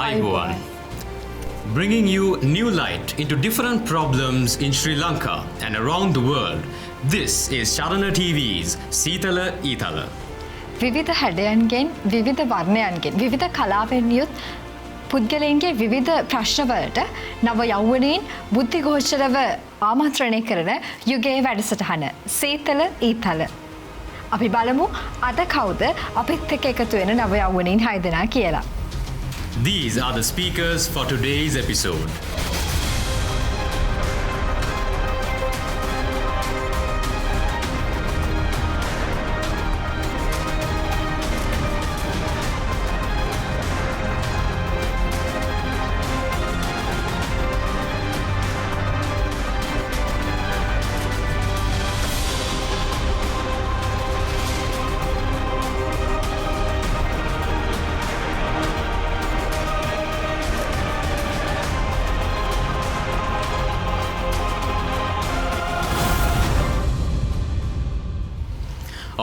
Ayubowan. Bringing you new light into different problems in Sri Lanka and around the world. This is Charana TV's Seethala Eethala. විවිධ හැඩයන්ගෙන් විවිධ වර්ණයන්ගෙන් විවිධ කලාවෙන් යුත් පුද්ගලයන්ගේ විවිධ ප්‍රශ්නවලට නව යෞවනයින් බුද්ධිගෝචරව ආමන්ත්‍රණය කරන යුගයේ වැඩසටහන සීතල ඊතල. අපි බලමු අද කවුද අපිත් එක්ක එකතු වෙන නව යෞවනයින් 6 දෙනා කියලා. These are the speakers for today's episode.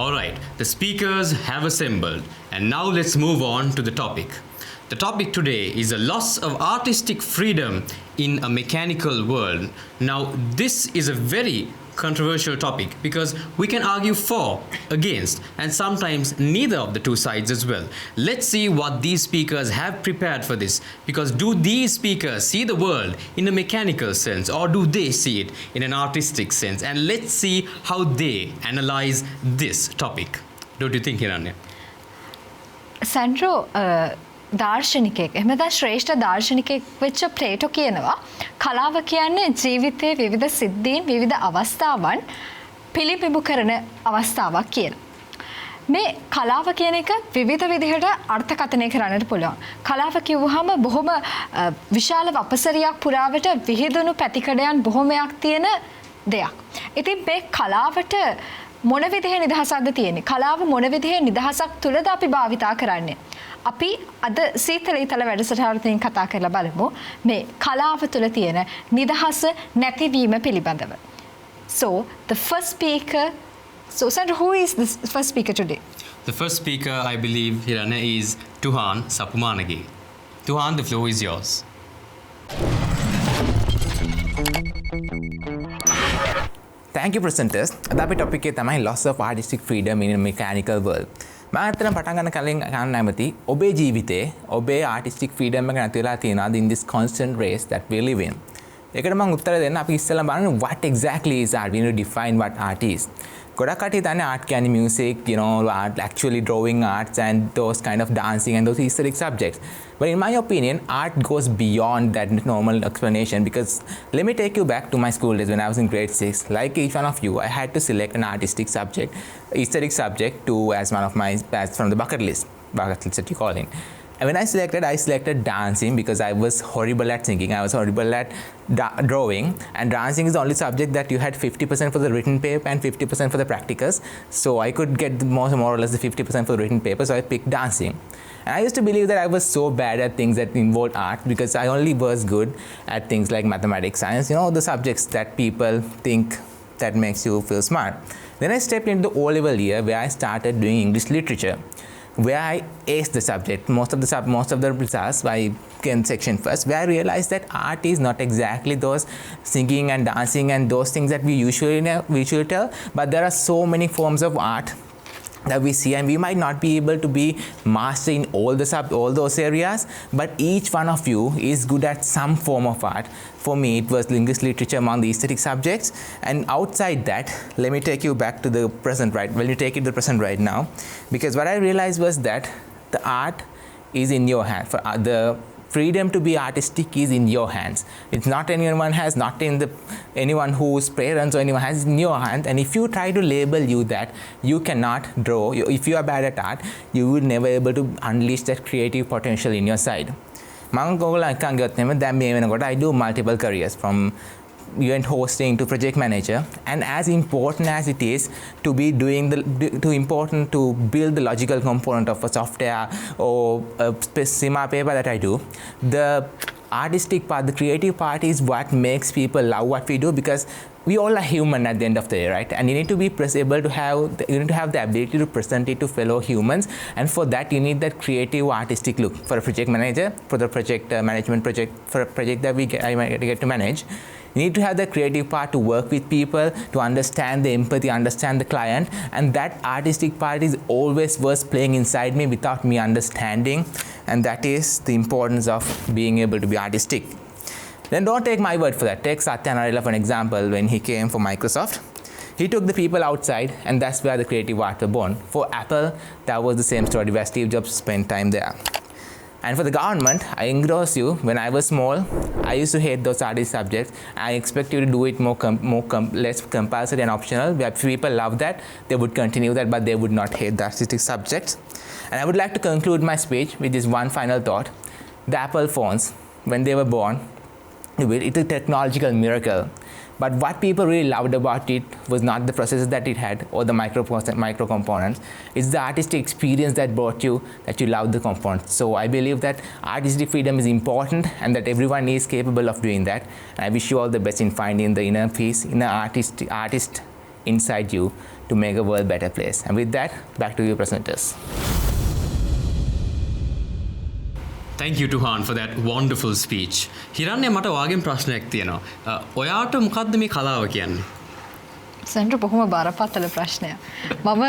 Alright, the speakers have assembled and now let's move on to the topic. The topic today is a loss of artistic freedom in a mechanical world. Now this is a very controversial topic because we can argue for, against, and sometimes neither of the two sides as well. Let's see what these speakers have prepared for this, because do these speakers see the world in a mechanical sense or do they see it in an artistic sense? And let's see how they analyze this topic. Don't you think, Hiranya? සැන්ඩ්‍රෝ දාර්ශනිකයෙක් එහෙම නැත්නම් ශ්‍රේෂ්ඨ දාර්ශනිකයෙක් වෙච්ච Plato කියනවා කලාව කියන්නේ ජීවිතයේ විවිධ සිද්ධීන් විවිධ අවස්ථාවන් පිළිබිඹු කරන අවස්ථාවක් කියලා. මේ කලාව කියන එක විවිධ විදිහට අර්ථකථනය කරන්නට පුළුවන්. කලාව කිව්වහම බොහොම විශාල වපසරියක් පුරාවට විහිදුණු පැතිකඩයන් බොහොමයක් තියෙන දෙයක්. ඉතින් මේ කලාවට මොන විදිහේ නිදහසක්ද තියෙන්නේ? කලාව මොන විදිහේ නිදහසක් තුලද අපි භාවිතා කරන්නේ? අපි අද සීතල ඊතල වැඩසටහනකින් කතා කරලා බලමු මේ කලාව තුල තියෙන නිදහස නැතිවීම පිළිබඳව. So the first speaker, so Sandra, who is the first speaker today? The first speaker, I believe, Hiranya, is Tuhan Sapumanagi. Tuhan, the floor is yours. Thank you, presenters. අද අපි ටොපික් එක තමයි loss of artistic freedom in a mechanical world. මම අතන පටන් ගන්න කලින් ගන්න නැමති ඔබේ ජීවිතේ ඔබේ artistic freedom එක නැති වෙලා තියෙනවාද in this constant race that we live in. ඒකට මම උත්තර දෙන්න අපි ඉස්සෙල්ලා බලන්න what exactly is art. We need to define what art is. ගොඩක් කටි දන්නේ art කියන්නේ music, you know, art, actually drawing arts and those kind of dancing and those aesthetic subjects. But in my opinion, art goes beyond that normal explanation because let me take you back to my school days when I was in grade 6. Like each one of you, I had to select an artistic subject, aesthetic subject to as one of my from the bucket list that you call it. And when I selected dancing because I was horrible at singing, I was horrible at drawing, and dancing is the only subject that you had 50% for the written paper and 50% for the practicals. So I could get more or less the 50% for the written paper, so I picked dancing. And I used to believe that I was so bad at things that involved art because I only was good at things like mathematics, science, you know, the subjects that people think that makes you feel smart. Then I stepped into the O-level year where I started doing English literature, where I aced the subject, most of the results by section first, where I realized that art is not exactly those singing and dancing and those things that we usually tell, but there are so many forms of art that we see, and we might not be able to be master in all those areas, but each one of you is good at some form of art. For me, it was English literature among the aesthetic subjects, and outside that, let me take you back to the present right now, because what I realized was that the art is in your hand. For the freedom to be artistic is in your hands. It's not anyone has, not in anyone whose parents or anyone has, in your hands. And if you try to label you that you cannot draw, if you are bad at art, you will never able to unleash that creative potential in your side. I do multiple careers from event hosting to project manager, and as important as it is to be doing to build the logical component of a software or a cinema paper that I do, the artistic part, the creative part is what makes people love what we do, because we all are human at the end of the day, right? And you need to be able to have the ability to present it to fellow humans, and for that you need that creative artistic look. For a project manager, for the project management project, for a project that I might get to manage, you need to have the creative part to work with people, to understand the empathy, understand the client, and that artistic part is always was playing inside me without me understanding, and that is the importance of being able to be artistic. Then don't take my word for that. Take Satya Nadella for an example. When he came for Microsoft, he took the people outside, and that's where the creative art was born. For Apple, that was the same story where Steve Jobs spent time there. And for the government, I engross you. When I was small, I used to hate those artist subjects. I expect you to do it less compulsory and optional. Where people love that, they would continue that, but they would not hate the artistic subjects. And I would like to conclude my speech with this one final thought. The Apple phones, when they were born, it's a technological miracle. But what people really loved about it was not the processors that it had or the micro components. It's the artistic experience that brought you, that you love the components. So I believe that artistic freedom is important and that everyone is capable of doing that. And I wish you all the best in finding the inner peace, inner artist inside you to make a world a better place. And with that, back to you presenters. Thank you Tuhan for that wonderful speech. හිරන්නේ මට ඔයාගෙන් ප්‍රශ්නයක් තියෙනවා. ඔයාට මොකද්ද මේ කලාව කියන්නේ? Centre බොහොම බරපතල ප්‍රශ්නයක්. මම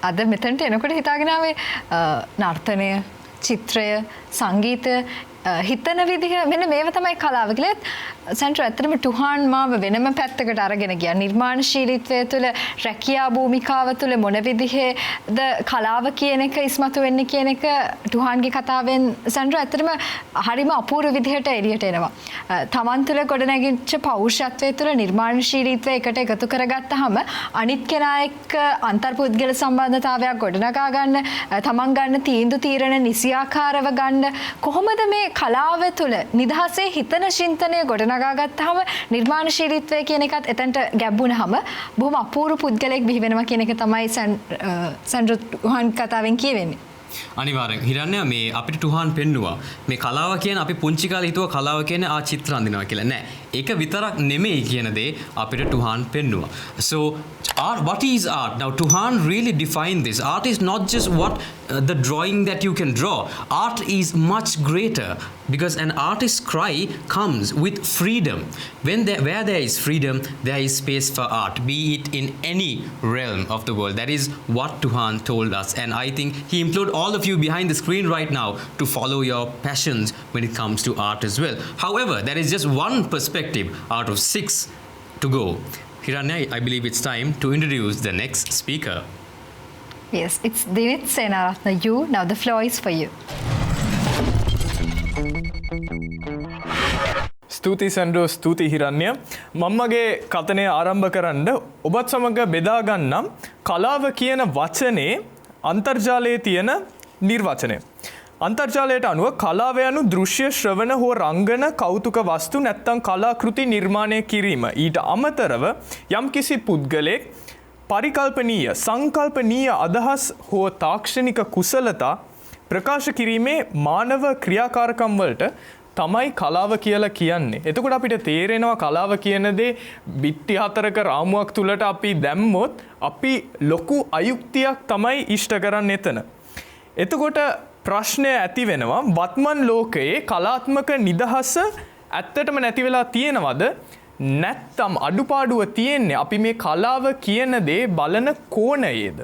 අද මෙතනට එනකොට හිතාගෙන ආවේ නර්තනය, චිත්‍රය, සංගීතය හිතන විදිහ මෙන්න මේව තමයි කලාව කියලා. සෙන්ටර් ඇත්තටම ටුහාන් මාව වෙනම පැත්තකට අරගෙන ගියා. නිර්මාණශීලීත්වය තුළ රැකියා භූමිකාව තුළ මොන විදිහේද කලාව කියන එක ඉස්මතු වෙන්නේ කියන එක ටුහාන්ගේ කතාවෙන් සෙන්ටර් ඇත්තටම හරිම අපූර්ව විදිහට එළියට එනවා. තමන් තුළ ගොඩනැගිච්ච පෞරුෂත්වය තුළ නිර්මාණශීලීත්වය එකට එකතු කරගත්තාම අනිත් කෙනා එක්ක අන්තර්පුද්ගල සම්බන්ධතාවයක් ගොඩනගා ගන්න, තමන් ගන්න තීන්දුව තීරණ නිසියාකාරව ගන්න කොහොමද මේ කලාව තුළ නිදහසේ හිතන චින්තනය ගොඩනගා ගත්තාම නිර්මාණශීලීත්වය කියන එකත් එතනට ගැඹුණාම බොහොම අපූර්ව පුද්ගලයෙක් බිහි වෙනවා කියන එක තමයි සෙන්ටර් ටුහාන් කතාවෙන් කියවෙන්නේ. අනිවාර්යෙන් හිරන්නේ මේ අපිට ටුහාන් පෙන්නවා මේ කලාව කියන්නේ අපි පුංචි කාලේ හිතුවා කලාව කියන්නේ චිත්‍ර අඳිනවා කියලා. නෑ. ඒක විතරක් නෙමෙයි කියන දේ අපිට ටුහාන් පෙන්නවා. So art, what is art? Now Tuhan really defined this. Art is not just what the drawing that you can draw. Art is much greater because an artist's cry comes with freedom. Where there is freedom, there is space for art, be it in any realm of the world. That is what Tuhan told us, and I think he implored all of you behind the screen right now to follow your passions when it comes to art as well. However, there is just one perspective out of 6 to go. Hiranya, I believe it's time to introduce the next speaker. Yes, it's Dinit Senaratna. Now the floor is for you. ස්තුතියි සෙන්ඩ්‍රෝ, ස්තුතියි හිරන්‍ය. මම්මගේ කතනය ආරම්භ කරන්න ඔබත් සමග බෙදා ගන්නම් කලාව කියන වචනේ අන්තර්ජාලයේ තියෙන නිර්වචනය. අන්තර්ජාලයට අනුව කලාව යනු දෘශ්‍ය ශ්‍රවණ හෝ රංගන කෞතුක වස්තු නැත්නම් කලාකෘති නිර්මාණය කිරීම. ඊට අමතරව යම්කිසි පුද්ගලයෙක් පරිකල්පනීය සංකල්පනීය අදහස් හෝ තාක්ෂණික කුසලතා ප්‍රකාශ කිරීමේ මානව ක්‍රියාකාරකම් වලට තමයි කලාව කියලා කියන්නේ. එතකොට අපිට තේරෙනවා කලාව කියන දේ බිත්ති හතරක රාමුවක් තුලට අපි දැම්මොත් අපි ලොකු අයුක්තියක් තමයි ඉෂ්ට කරන්නේ එතන. එතකොට ප්‍රශ්නය ඇති වෙනවා වත්මන් ලෝකයේ කලාත්මක නිදහස ඇත්තටම නැති වෙලා තියෙනවද? නැත්තම් අඩුපාඩුව තියෙන්නේ අපි මේ කලාව කියන දේ බලන කෝණයේද?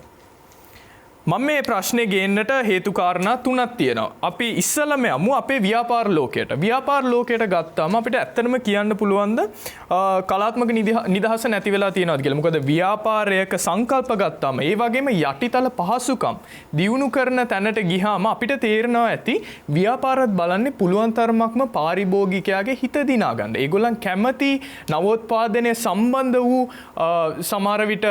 මම මේ ප්‍රශ්නේ ගේන්නට හේතු කාරණා 3ක් තියෙනවා. අපි ඉස්සලම යමු අපේ ව්‍යාපාර ලෝකයට. ව්‍යාපාර ලෝකයට ගත්තාම අපිට ඇත්තටම කියන්න පුළුවන්ද කලාත්මක නිදහස නැති වෙලා තියෙනවද කියලා. මොකද ව්‍යාපාරයක සංකල්ප ගත්තාම ඒ වගේම යටිතල පහසුකම් දියුණු කරන තැනට ගියාම අපිට තේරෙනවා ඇති ව්‍යාපාරත් බලන්නේ පුළුවන් තරමක්ම පාරිභෝගිකයාගේ හිත දිනා ගන්න. ඒගොල්ලන් කැමති නවෝත්පාදනය සම්බන්ධ වූ සමහර විට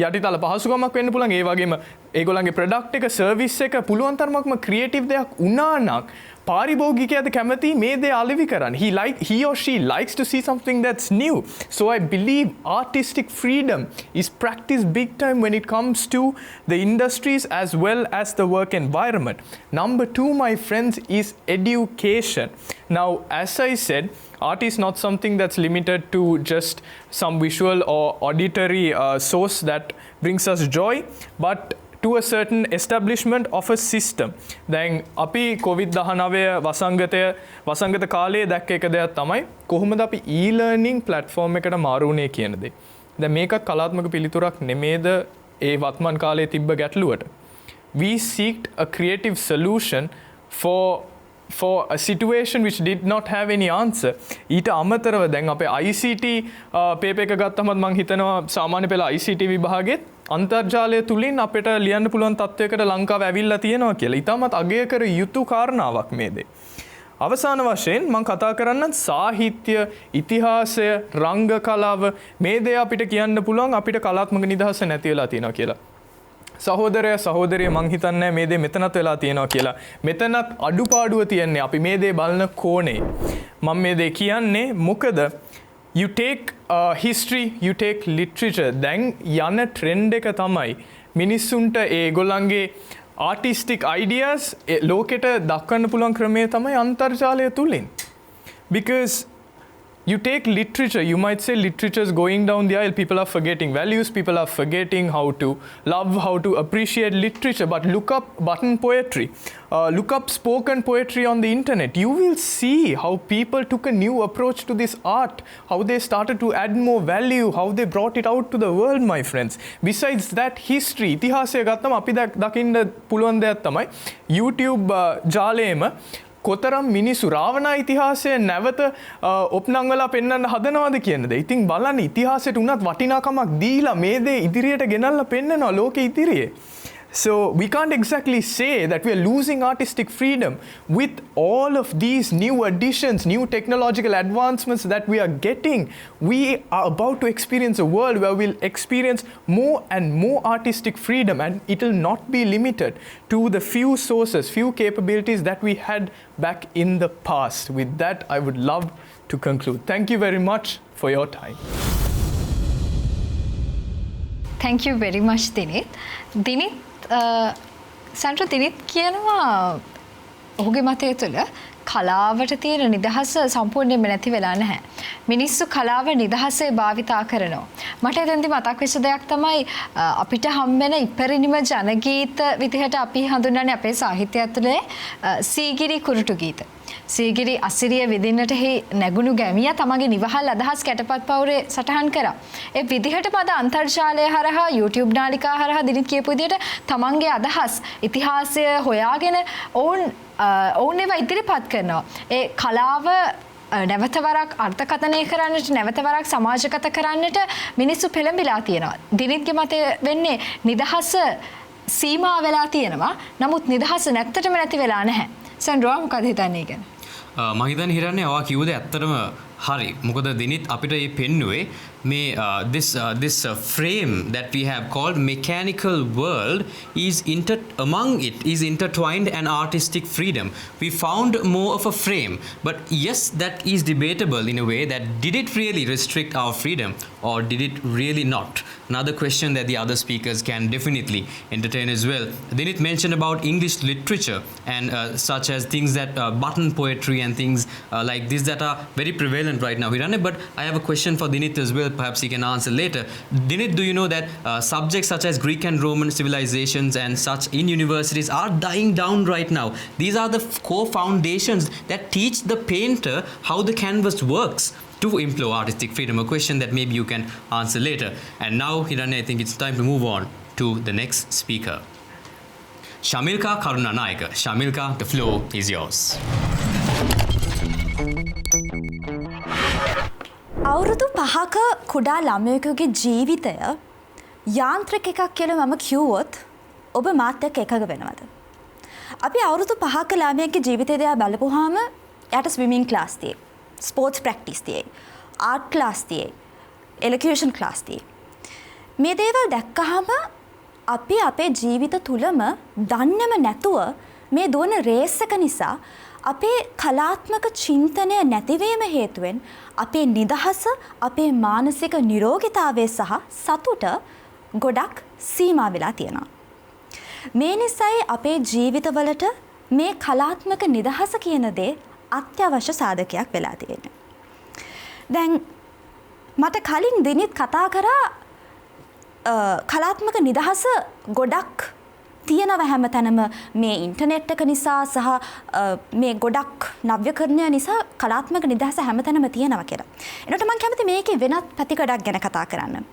යටිතල පහසුකමක් වෙන්න පුළුවන්. ඒ වගේම ඒගොල්ලන්ගේ ප්‍රොඩක්ට් එක සර්විස් එක පුළුවන් තරමක්ම ක්‍රියේටිව් දෙයක් වුණා නම් පාරිභෝගිකයාද කැමති මේ දේ අලෙවි කරන්න. He or she likes to see something that's new. So I believe artistic freedom is practiced big time when it comes to the industries as well as the work environment. Number 2, my friends, is education. Now, as I said, art is not something that's limited to just some visual or auditory source that brings us joy, but to a certain establishment of a system. දැන් අපි COVID-19 වසංගත කාලයේ දැක්ක එක දෙයක් තමයි කොහොමද අපි e-learning platform එකට මාරු වුණේ කියන දේ. දැන් මේක කලාත්මක පිළිතුරක් නෙමේද ඒ වත්මන් කාලයේ තිබ්බ ගැටලුවට. We seeked a creative solution for a situation which did not have any answer. ඊට අමතරව දැන් අපේ ICT පේපර් එක ගත්තම මම හිතනවා සාමාන්‍ය පෙළ ICT විභාගෙත් අන්තර්ජාලය තුලින් අපිට ලියන්න පුළුවන් තත්වයකට ලංකාව ඇවිල්ලා තියෙනවා කියලා. ඊටමත් අගය කර යුතු කාරණාවක් මේ දේ. අවසාන වශයෙන් මම කතා කරන්න සාහිත්‍ය, ඉතිහාසය, රංග කලාව මේ දේ අපිට කියන්න පුළුවන් අපිට කලාත්මක නිදහස නැති වෙලා තියෙනවා කියලා. සහෝදරය සහෝදරිය මං හිතන්නේ මේ දේ මෙතනත් වෙලා තියෙනවා කියලා. මෙතනත් අඩුපාඩුව තියන්නේ අපි මේ දේ බලන කෝණේ. මම මේ දේ කියන්නේ මොකද you take history, you take literature. දැන් යන ට්‍රෙන්ඩ් එක තමයි මිනිස්සුන්ට ඒගොල්ලන්ගේ artistic ideas ලෝකෙට දක්වන්න පුළුවන් ක්‍රමය තමයි අන්තර්ජාලය තුලින්. Because you take literature, you might say literature is going down the aisle. People are forgetting values, people are forgetting how to love, how to appreciate literature. But look up button poetry, look up spoken poetry on the internet. You will see how people took a new approach to this art, how they started to add more value, how they brought it out to the world, my friends. Besides that, history, ඉතිහාසය ගත්තම අපි දකින්න පුළුවන් දෙයක් තමයි YouTube ජාලයේම කොතරම් මිනිස්සු රාවණා ඉතිහාසය නැවත ඔප්නංවලා පෙන්වන්න හදනවද කියන දේ. ඉතින් බලන්න ඉතිහාසයට උනත් වටිනාකමක් දීලා මේ දේ ඉදිරියට ගෙනල්ලා පෙන්නනවා ලෝකෙ ඉදිරියේ. So we can't exactly say that we are losing artistic freedom with all of these new additions, new technological advancements that we are getting. We are about to experience a world where we'll experience more and more artistic freedom, and it will not be limited to the few sources, few capabilities that we had back in the past. With that, I would love to conclude. Thank you very much for your time. Thank you very much, Dinit. සැන්ඩ්‍රෝ Dinith කියනවා ඔහුගේ මතය තුළ කලාවට තියෙන නිදහස සම්පූර්ණයෙන්ම නැති වෙලා නැහැ. මිනිස්සු කලාව නිදහසේ භාවිතා කරනවා. මට එතෙන්දි මතක් වෙච්ච දෙයක් තමයි අපිට හම්බෙන ඉපරිණිම ජනගීත විදිහට අපි හඳුන්වන්නේ අපේ සාහිත්‍යය ඇතුලේ සීගිරි කුරුටු ගීත. සීගිරි අසිරිය විදින්නට නැගුණු ගැමියා තමගේ නිවහල් අදහස් කැටපත් පවුරේ සටහන් කරා. ඒ විදිහටම අද අන්තර්ජාලය හරහා YouTube නාලිකා හරහා දිනිත් කියපු විදිහට තමන්ගේ අදහස් ඉතිහාසය හොයාගෙන ඔවුන් ඒවා ඉදිරිපත් කරනවා. ඒ කලාව නැවත වරක් අර්ථකථනය කරන්නට නැවත වරක් සමාජගත කරන්නට මිනිස්සු පෙළඹිලා තියෙනවා. දිනිත්ගේ මතය වෙන්නේ නිදහස සීමා වෙලා තියෙනවා. නමුත් නිදහස නැත්තටම නැති වෙලා නැහැ. සැන්ඩ්‍රෝ මොකද හිතන්නේ ගැන? මම හිතන්නේ හිරන්නේ ඔයා කිව්ව දේ ඇත්තටම හරි. මොකද දිනිත් අපිට මේ පෙන්නුවේ මේ this frame that we have called mechanical world is intertwined and artistic freedom. We found more of a frame, but yes, that is debatable in a way that did it really restrict our freedom or did it really not? Another question that the other speakers can definitely entertain as well. Dinit mentioned about English literature and such as things that button poetry and things like this that are very prevalent right now. But I have a question for Dinit as well. Perhaps he can answer later. Dinit, do you know that subjects such as Greek and Roman civilizations and such in universities are dying down right now? These are the core foundations that teach the painter how the canvas works to implore artistic freedom. A question that maybe you can answer later. And now, Hirane, I think it's time to move on to the next speaker. Shamilka Karunanayaka. Shamilka, the floor is yours. අවුරුදු 5ක කුඩා ළමයෙකුගේ ජීවිතය යාන්ත්‍රික එකක් කියලා මම කිව්වොත් ඔබ මාත් එක්ක එකග වෙනවද? අපි අවුරුදු 5ක ළමයෙක්ගේ ජීවිතය දිහා බලපුවාම එයාට ස්විමින් ක්ලාස් තියෙයි, ස්පෝර්ට්ස් ප්‍රැක්ටිස් තියෙයි, ආර්ට් ක්ලාස් තියෙයි, එලොකියුෂන් ක්ලාස් තියෙයි. මේ දේවල් දැක්කහම අපි අපේ ජීවිත තුලම දන්නේම නැතුව මේ දුවන රේස් එක නිසා අපේ කලාත්මක චින්තනය නැතිවීම හේතුවෙන් අපේ නිදහස, අපේ මානසික නිරෝගීතාවය සහ සතුට ගොඩක් සීමා වෙලා තියෙනවා. මේ නිසායි අපේ ජීවිතවලට මේ කලාත්මක නිදහස කියන දේ අත්‍යවශ්‍ය සාධකයක් වෙලා තියෙන්නේ. දැන් මට කලින් දිනිත් කතා කරා කලාත්මක නිදහස ගොඩක් තියෙනවා හැමතැනම මේ ඉන්ටර්නෙට් එක නිසා සහ මේ ගොඩක් නව්‍යකරණය නිසා කලාත්මක නිදහස හැමතැනම තියෙනවා කියලා. එනකොට මම කැමති මේකේ වෙනත් පැතිකඩක් ගැන කතා කරන්න.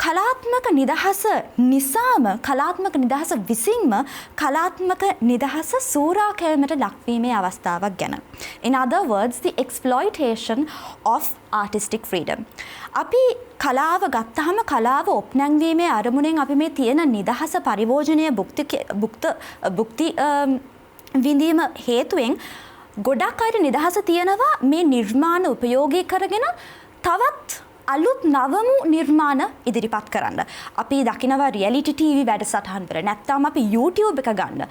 කලාත්මක නිදහස නිසාම කලාත්මක නිදහස විසින්ම කලාත්මක නිදහස සූරාකෑමට ලක්වීමේ අවස්ථාවක් ගැන. In other words, the exploitation of artistic freedom. අපි කලාව ගත්තාම කලාව ඔප්නැංවීමේ අරමුණෙන් අපි මේ තියෙන නිදහස පරිභෝජනය භුක්ති විඳීම හේතුවෙන් ගොඩක් අයට නිදහස තියෙනවා මේ නිර්මාණ උපයෝගී කරගෙන තවත් අලුත් නවමු නිර්මාණ ඉදිරිපත් කරන්න. අපි දකිනවා රියැලිටි ටීවී වැඩසටහන් වල නැත්නම් අපි YouTube එක ගන්න.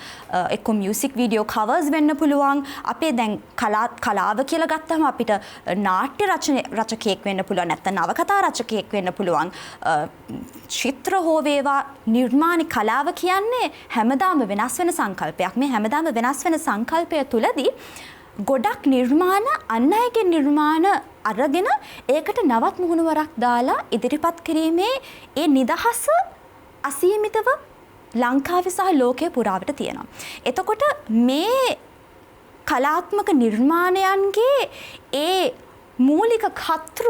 එක්ක මියුසික් වීඩියෝ කවර්ස් වෙන්න පුළුවන්. අපේ දැන් කලාව කියලා ගත්තම අපිට නාට්‍ය රචකයෙක් වෙන්න පුළුවන්. නැත්නම් නවකතා රචකයෙක් වෙන්න පුළුවන්. චිත්‍ර හෝ වේවා නිර්මාණ කලාව කියන්නේ හැමදාම වෙනස් වෙන සංකල්පයක්. මේ හැමදාම වෙනස් වෙන සංකල්පය තුලදී ගොඩක් නිර්මාණ අන් අයගේ නිර්මාණ අරගෙන ඒකට නවත් මුහුණුවරක් දාලා ඉදිරිපත් කිරීමේ ඒ නිදහස අසීමිතව ලංකාවේ සහ ලෝකයේ පුරාවට තියෙනවා. එතකොට මේ කලාත්මක නිර්මාණයන්ගේ ඒ මූලික කතෘ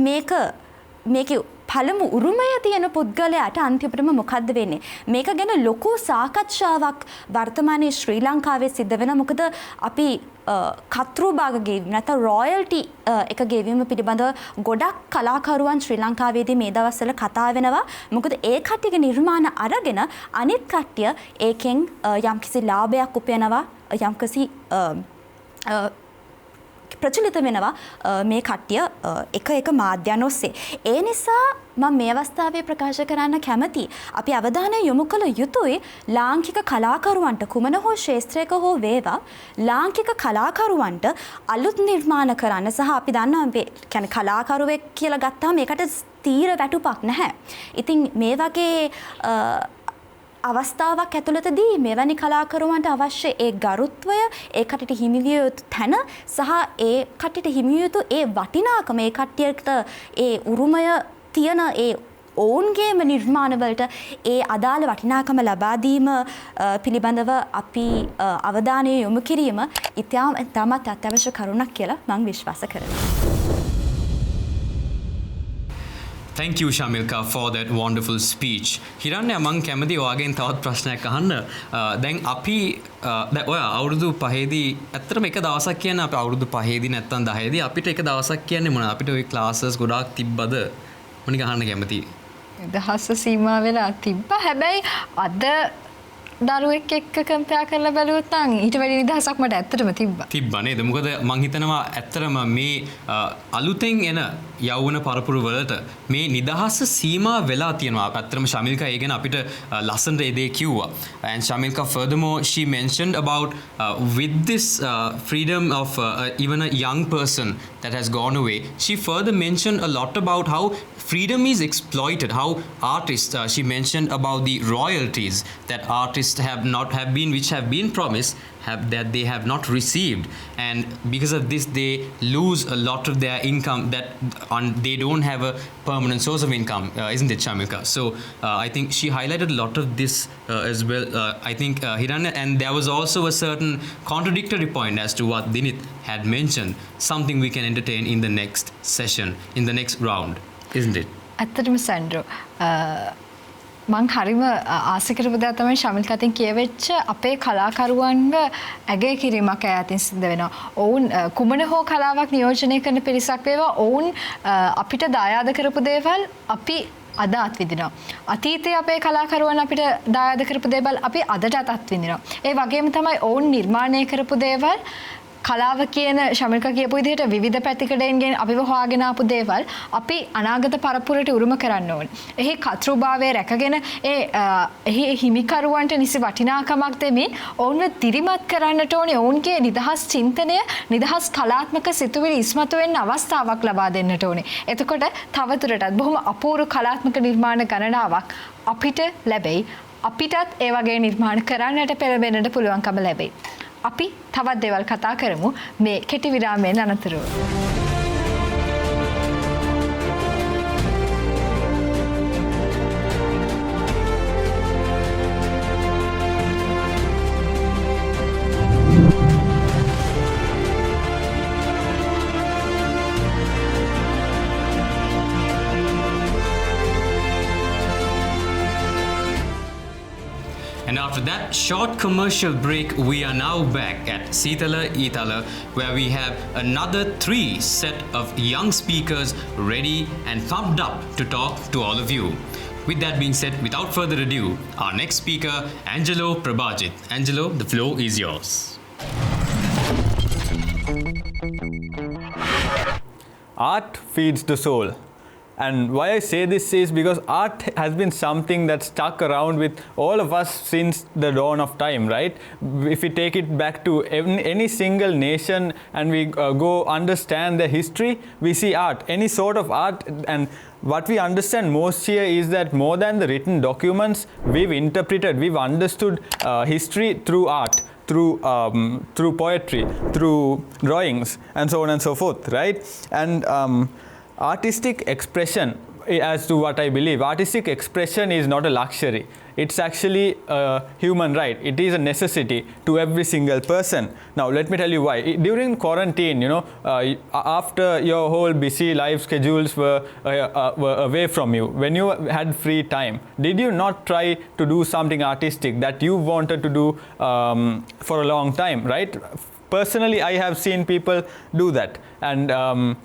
මේකේ පළමු උරුමය තියෙන පුද්ගලයාට අන්තිමටම මොකද්ද වෙන්නේ? මේක ගැන ලොකු සාකච්ඡාවක් වර්තමානයේ ශ්‍රී ලංකාවේ සිද්ධ වෙනවා. මොකද අපි කතෘ භාග ගෙවීම නැත්නම් රොයල්ටි එක ගෙවීම පිළිබඳව ගොඩක් කලාකරුවන් ශ්‍රී ලංකාවේදී මේ දවස්වල කතා වෙනවා. මොකද ඒ කට්ටියගේ නිර්මාණ අරගෙන අනිත් කට්ටිය ඒකෙන් යම්කිසි ලාභයක් උපයනවා, යම්කිසි ප්‍රචලිත වෙනවා මේ කට්ටිය එක මාධ්‍යයන් ඔස්සේ. ඒ නිසා මම මේ අවස්ථාවේ ප්‍රකාශ කරන්න කැමති අපි අවධානය යොමු කළ යුතුයි ලාංකික කලාකරුවන්ට කුමන හෝ ක්ෂේත්‍රයක හෝ වේවා ලාංකික කලාකරුවන්ට අලුත් නිර්මාණ කරන්න සහ අපි දන්නවා මේ කියන්නේ කලාකරුවෙක් කියලා ගත්තාම මේකට ස්ථීර වැටුපක් නැහැ. ඉතින් මේ වගේ අවස්ථාවක් ඇතුළතදී මෙවැනි කලාකරුවන්ට අවශ්‍ය ඒ ගරුත්වය, ඒ කටට හිමි විය යුතු තැන සහ ඒ කටට හිමි විය යුතු ඒ වටිනාකම, ඒ කට්ටියට ඒ උරුමය තියෙන ඒ ඔවුන්ගේම නිර්මාණවලට ඒ අදාළ වටිනාකම ලබා දීම පිළිබඳව අපි අවධානය යොමු කිරීම ඉතාමත් අත්‍යවශ්‍ය කරුණක් කියලා මම විශ්වාස කරනවා. Thank you Shamilka for that wonderful speech. Hiranya මං කැමති ඔයාගෙන් තවත් ප්‍රශ්නයක් අහන්න. දැන් අපි ඔයා අවුරුදු 5දී ඇත්තටම එක දවසක් කියන්නේ අපි අවුරුදු 5දී නැත්තම් 10දී අපිට එක දවසක් කියන්නේ මොනවද? අපිට ওই ක්ලාසස් ගොඩාක් තිබ්බද? මොනික අහන්න කැමතියි. දහස සීමා වෙලා තිබ්බා. හැබැයි අද දරුවෙක් එක්ක කම්පෙයාර් කරලා බැලුවොත් නම් ඊට වැඩි නිදහසක් මට ඇත්තටම තිබ්බා නේද? මොකද මං හිතනවා ඇත්තටම මේ අලුතෙන් එන යෞවන පරපුර වලට මේ නිදහස සීමා වෙලා තියෙනවා. ඇත්තටම ශමිල්කා ඒ ගැන අපිට ලස්සනට ඒ දේ කිව්වා. And Shamilka furthermore she mentioned about with this freedom of even a young person that has gone away, she further mentioned a lot about how freedom is exploited, how artists she mentioned about the royalties that artists have been promised that they have not received, and because of this they lose a lot of their income they don't have a permanent source of income, isn't it Shamilka? So I think she highlighted a lot of this as well. I think Hiranya, and there was also a certain contradictory point as to what Dinit had mentioned, something we can entertain in the next session, in the next round, isn't it? ඇත්තටම සැන්ඩ්‍රෝ මං හරිම ආස කරපු දේ තමයි ශමිල්කා අතින් කියවෙච්ච අපේ කලාකරුවන්ව ඇගේ කිරීමක් අතින් සිද්ධ වෙනවා. ඔවුන් කුමන හෝ කලාවක් නියෝජනය කරන පිරිසක් වේවා ඔවුන් අපිට දායාද කරපු දේවල් අපි අද අත්විඳිනවා. අතීතයේ අපේ කලාකරුවන් අපිට දායාද කරපු දේවල් අපි අදට අත්විඳිනවා. ඒ වගේම තමයි ඔවුන් නිර්මාණය කරපු දේවල් කලාව කියන ශමික කියපු විදිහට විවිධ පැතිකඩයන්ගෙන් අපිව හොයාගෙන ආපු දේවල් අපි අනාගත පරපුරට උරුම කරන්න ඕනේ. එහි කතෘභාවය රැකගෙන එහි හිමිකරුවන්ට නිසි වටිනාකමක් දෙමින් ඔවුන්ව දිරිමත් කරන්නට ඕනේ. ඔවුන්ගේ නිදහස් චින්තනය, නිදහස් කලාත්මක සිතුවිලි ඉස්මතු වෙන්න අවස්ථාවක් ලබා දෙන්නට ඕනේ. එතකොට තවදුරටත් බොහොම අපූර්ව කලාත්මක නිර්මාණ ගණනාවක් අපිට ලැබෙයි. අපිටත් ඒ වගේ නිර්මාණ කරන්නට පෙළඹෙන්නට පුළුවන්කම ලැබෙයි. අපි තවත් දේවල් කතා කරමු මේ කෙටි විරාමයෙන් අනතුරුව. And after that short commercial break, we are now back at Seethala Eethala, where we have another 3 set of young speakers ready and pumped up to talk to all of you. With that being said, without further ado, our next speaker, Angelo Prabhajit. Angelo, the floor is yours. Art feeds the soul. And why I say this is because art has been something that stuck around with all of us since the dawn of time, right? If we take it back to any single nation and we go understand their history, we see art, any sort of art. And what we understand most here is that more than the written documents, we've interpreted, we've understood history through art. Through poetry, through drawings, and so on and so forth, right? And artistic expression, as to what I believe, artistic expression is not a luxury. It's actually a human right. It is a necessity to every single person. Now, let me tell you why. During quarantine, after your whole busy life schedules were away from you, when you had free time, did you not try to do something artistic that you wanted to do for a long time, right? Personally, I have seen people do that. And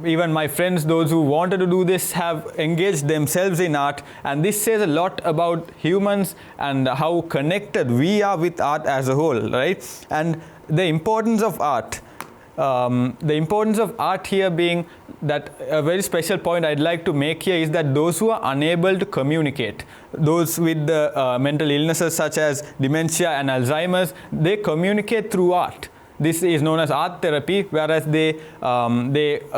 even my friends, those who wanted to do this, have engaged themselves in art, and this says a lot about humans and how connected we are with art as a whole, right? And the importance of art, here being that a very special point I'd like to make here is that those who are unable to communicate, those with the mental illnesses such as dementia and Alzheimer's, they communicate through art. This is known as art therapy, whereas they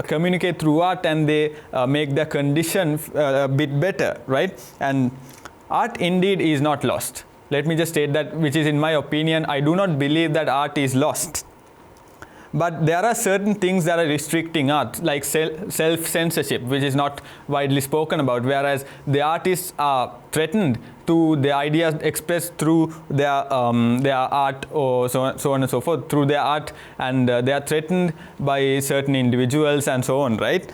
communicate through art and they make their condition a bit better, right? And art indeed is not lost. Let me just state that, which is in my opinion, I do not believe that art is lost. But there are certain things that are restricting art, like self-censorship, which is not widely spoken about, whereas the artists are threatened to the ideas expressed through their art, or so on and so forth, through their art, and they are threatened by certain individuals and so on, right?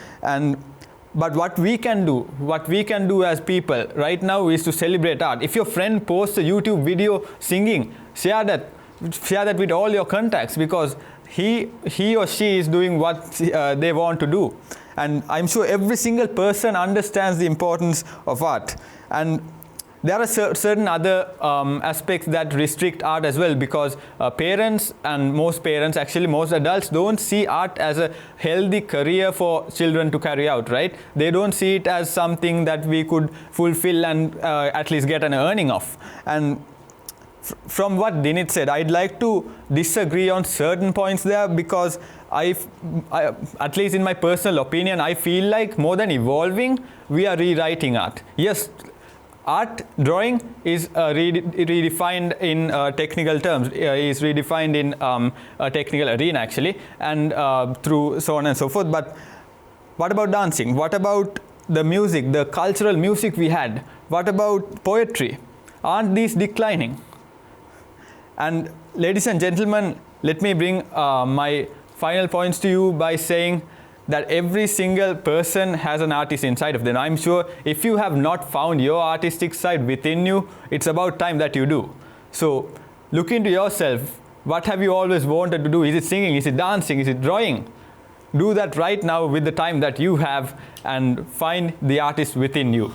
But what we can do as people right now is to celebrate art. If your friend posts a YouTube video singing, share that with all your contacts, because he or she is doing what they want to do. And I'm sure every single person understands the importance of art. And there are certain other aspects that restrict art as well, because parents, and most adults don't see art as a healthy career for children to carry out, right? They don't see it as something that we could fulfill and at least get an earning of. And from what Dinit said, I'd like to disagree on certain points there, because I, at least in my personal opinion, I feel like more than evolving, we are rewriting art. Yes, art drawing is redefined in technical terms, is redefined in a technical arena actually, and through so on and so forth. But what about dancing? What about the music, the cultural music we had? What about poetry? Aren't these declining? And ladies and gentlemen, let me bring my final points to you by saying that every single person has an artist inside of them. I'm sure if you have not found your artistic side within you, it's about time that you do. So look into yourself. What have you always wanted to do? Is it singing? Is it dancing? Is it drawing? Do that right now with the time that you have, and find the artist within you.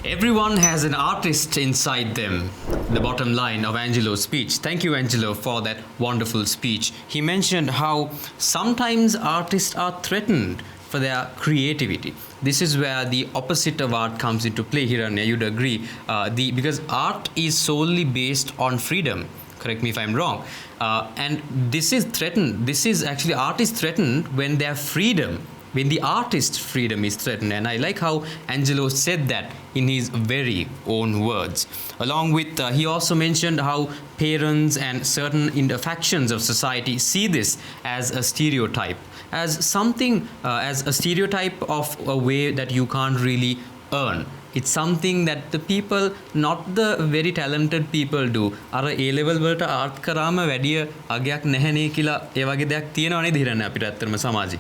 Everyone has an artist inside them. The bottom line of Angelo's speech. Thank you, Angelo, for that wonderful speech. He mentioned how sometimes artists are threatened for their creativity. This is where the opposite of art comes into play. Hiranya, you'd agree, because art is solely based on freedom. Correct me if I'm wrong. And this is threatened. This is actually, art is threatened when their freedom, when the artist's freedom is threatened. And I like how Angelo said that in his very own words. Along with, he also mentioned how parents and certain factions of society see this as a stereotype, as something, as a stereotype of a way that you can't really earn. It's something that the people, not the very talented people do. අර A level වලට art කරාම වැඩි අගයක් නැහැනේ කියලා ඒ වගේ දෙයක් තියෙනවනේ දිරන්නේ අපිට ඇත්තටම සමාජෙ.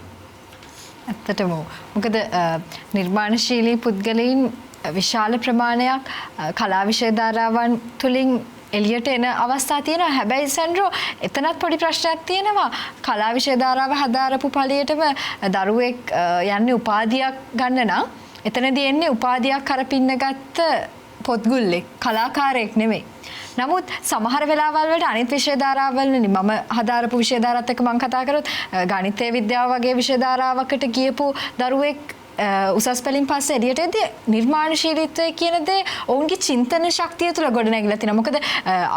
ඇත්තටම මොකද නිර්මාණශීලී පුද්ගලයන් විශාල ප්‍රමාණයක් කලා විෂය ධාරාවන් තුලින් එලියට එන අවස්ථා තියෙනවා. හැබැයි සෙන්ඩ්‍රෝ එතනත් පොඩි ප්‍රශ්නයක් තියෙනවා. කලා විෂය ධාරාව හදාරපු පළියටම දරුවෙක් යන්නේ උපාධියක් ගන්න නම් එතනදී එන්නේ උපාධියක් කරපින්න ගත්ත පොත්ගුල්ලෙක්, කලාකාරයෙක් නෙමෙයි. නමුත් සමහර වෙලාවල් වලට අනිත් විෂය ධාරාවල්නේ මම හදාරපු විෂය ධාරාත් එක්ක මම කතා කරොත් ගණිතය විද්‍යාව වගේ විෂය ධාරාවකට ගියපු දරුවෙක් උසස් පෙළින් පස්සේ එළියට එද්දී නිර්මාණශීලීත්වය කියන දේ ඔවුන්ගේ චින්තන ශක්තිය තුළ ගොඩනැගිලා තියෙනවා. මොකද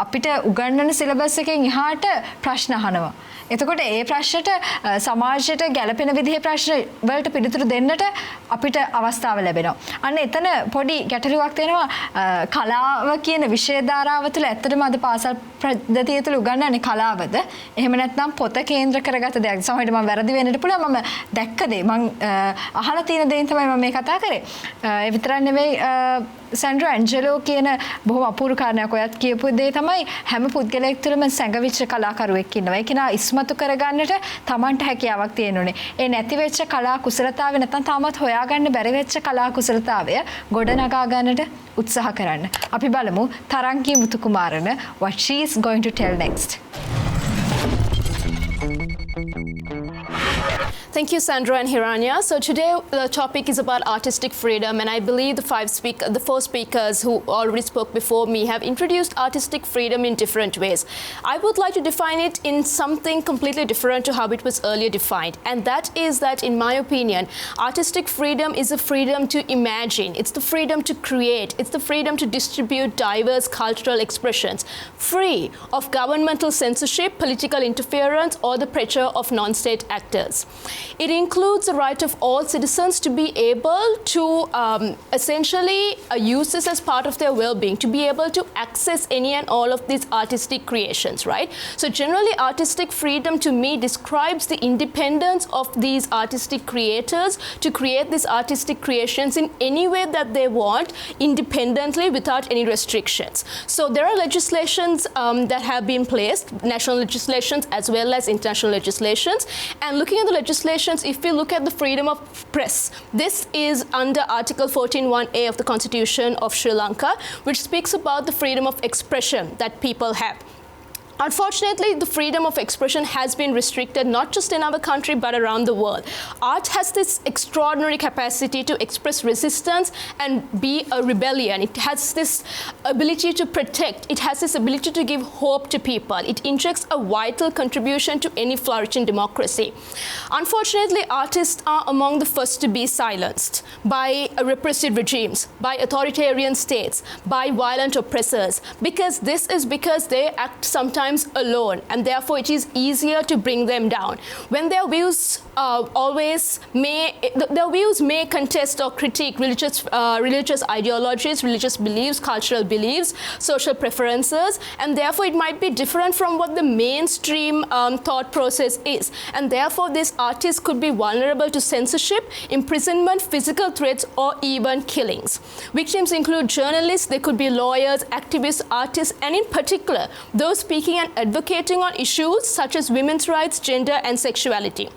අපිට උගන්වන සිලබස් එකෙන් එහාට ප්‍රශ්න අහනවා. එතකොට ඒ ප්‍රශ්නට සමාජයට ගැළපෙන විදිහේ ප්‍රශ්න වලට පිළිතුරු දෙන්නට අපිට අවස්ථාව ලැබෙනවා. අන්න එතන පොඩි ගැටලුවක් තියෙනවා. කලාව කියන විෂය ධාරාව තුළ ඇත්තටම අද පාසල් පද්ධතිය තුළ උගන්වන්නේ කලාවද? එහෙම නැත්නම් පොත කේන්ද්‍ර කරගත දෙයක්ද? සමහරවිට මම වැරදි වෙන්නට පුළුවන්. මම දැක්ක දේ මම අහලා තියෙන දේෙන් තමයි මම මේ කතා කරේ. ඒ විතරක් නෙවෙයි සැන්ඩ්‍රෝ ඇන්ජලෝ කියන බොහොම අපූර්ව කාරණයක් ඔයත් කියපු දේ තමයි හැම පුද්ගලයෙක් තුළම සැඟවිච්ච කලාකරුවෙක් ඉන්නවා. ඒක නා ඉස්මතු කරගන්නට Tamanට හැකියාවක් තියෙන්න ඕනේ. ඒ නැති වෙච්ච කලා කුසලතාවය නැත්නම් තාමත් හොයාගන්න බැරි වෙච්ච කලා කුසලතාවය ගොඩනගා ගන්නට උත්සාහ කරන්න. අපි බලමු තරංගී මුතුකුමාරන what she is going to tell next. Thank you, Sandra and Hiranya. So today the topic is about artistic freedom, and I believe the four speakers who already spoke before me have introduced artistic freedom in different ways. I would like to define it in something completely different to how it was earlier defined, and that is that, in my opinion, artistic freedom is a freedom to imagine. It's the freedom to create. It's the freedom to distribute diverse cultural expressions, free of governmental censorship, political interference, or the pressure of non-state actors. It includes the right of all citizens to be able to essentially use this as part of their well-being, to be able to access any and all of these artistic creations, right? So generally, artistic freedom to me describes the independence of these artistic creators to create these artistic creations in any way that they want, independently, without any restrictions. So there are legislations that have been placed, national legislations as well as international legislations, and looking at the legislation, if we look at the freedom of press, this is under Article 14(1)(a) of the Constitution of Sri Lanka, which speaks about the freedom of expression that people have. Unfortunately, the freedom of expression has been restricted not just in our country but around the world. Art has this extraordinary capacity to express resistance and be a rebellion. It has this ability to protect. It has this ability to give hope to people. It injects a vital contribution to any flourishing democracy. Unfortunately, artists are among the first to be silenced by repressive regimes, by authoritarian states, by violent oppressors, because they act sometimes alone, and therefore it is easier to bring them down. When their views may contest or critique religious ideologies, religious beliefs, cultural beliefs, social preferences, and therefore it might be different from what the mainstream thought process is. And therefore these artists could be vulnerable to censorship, imprisonment, physical threats, or even killings. Victims include journalists, they could be lawyers, activists, artists, and in particular those speaking and advocating on issues such as women's rights, gender, and sexuality.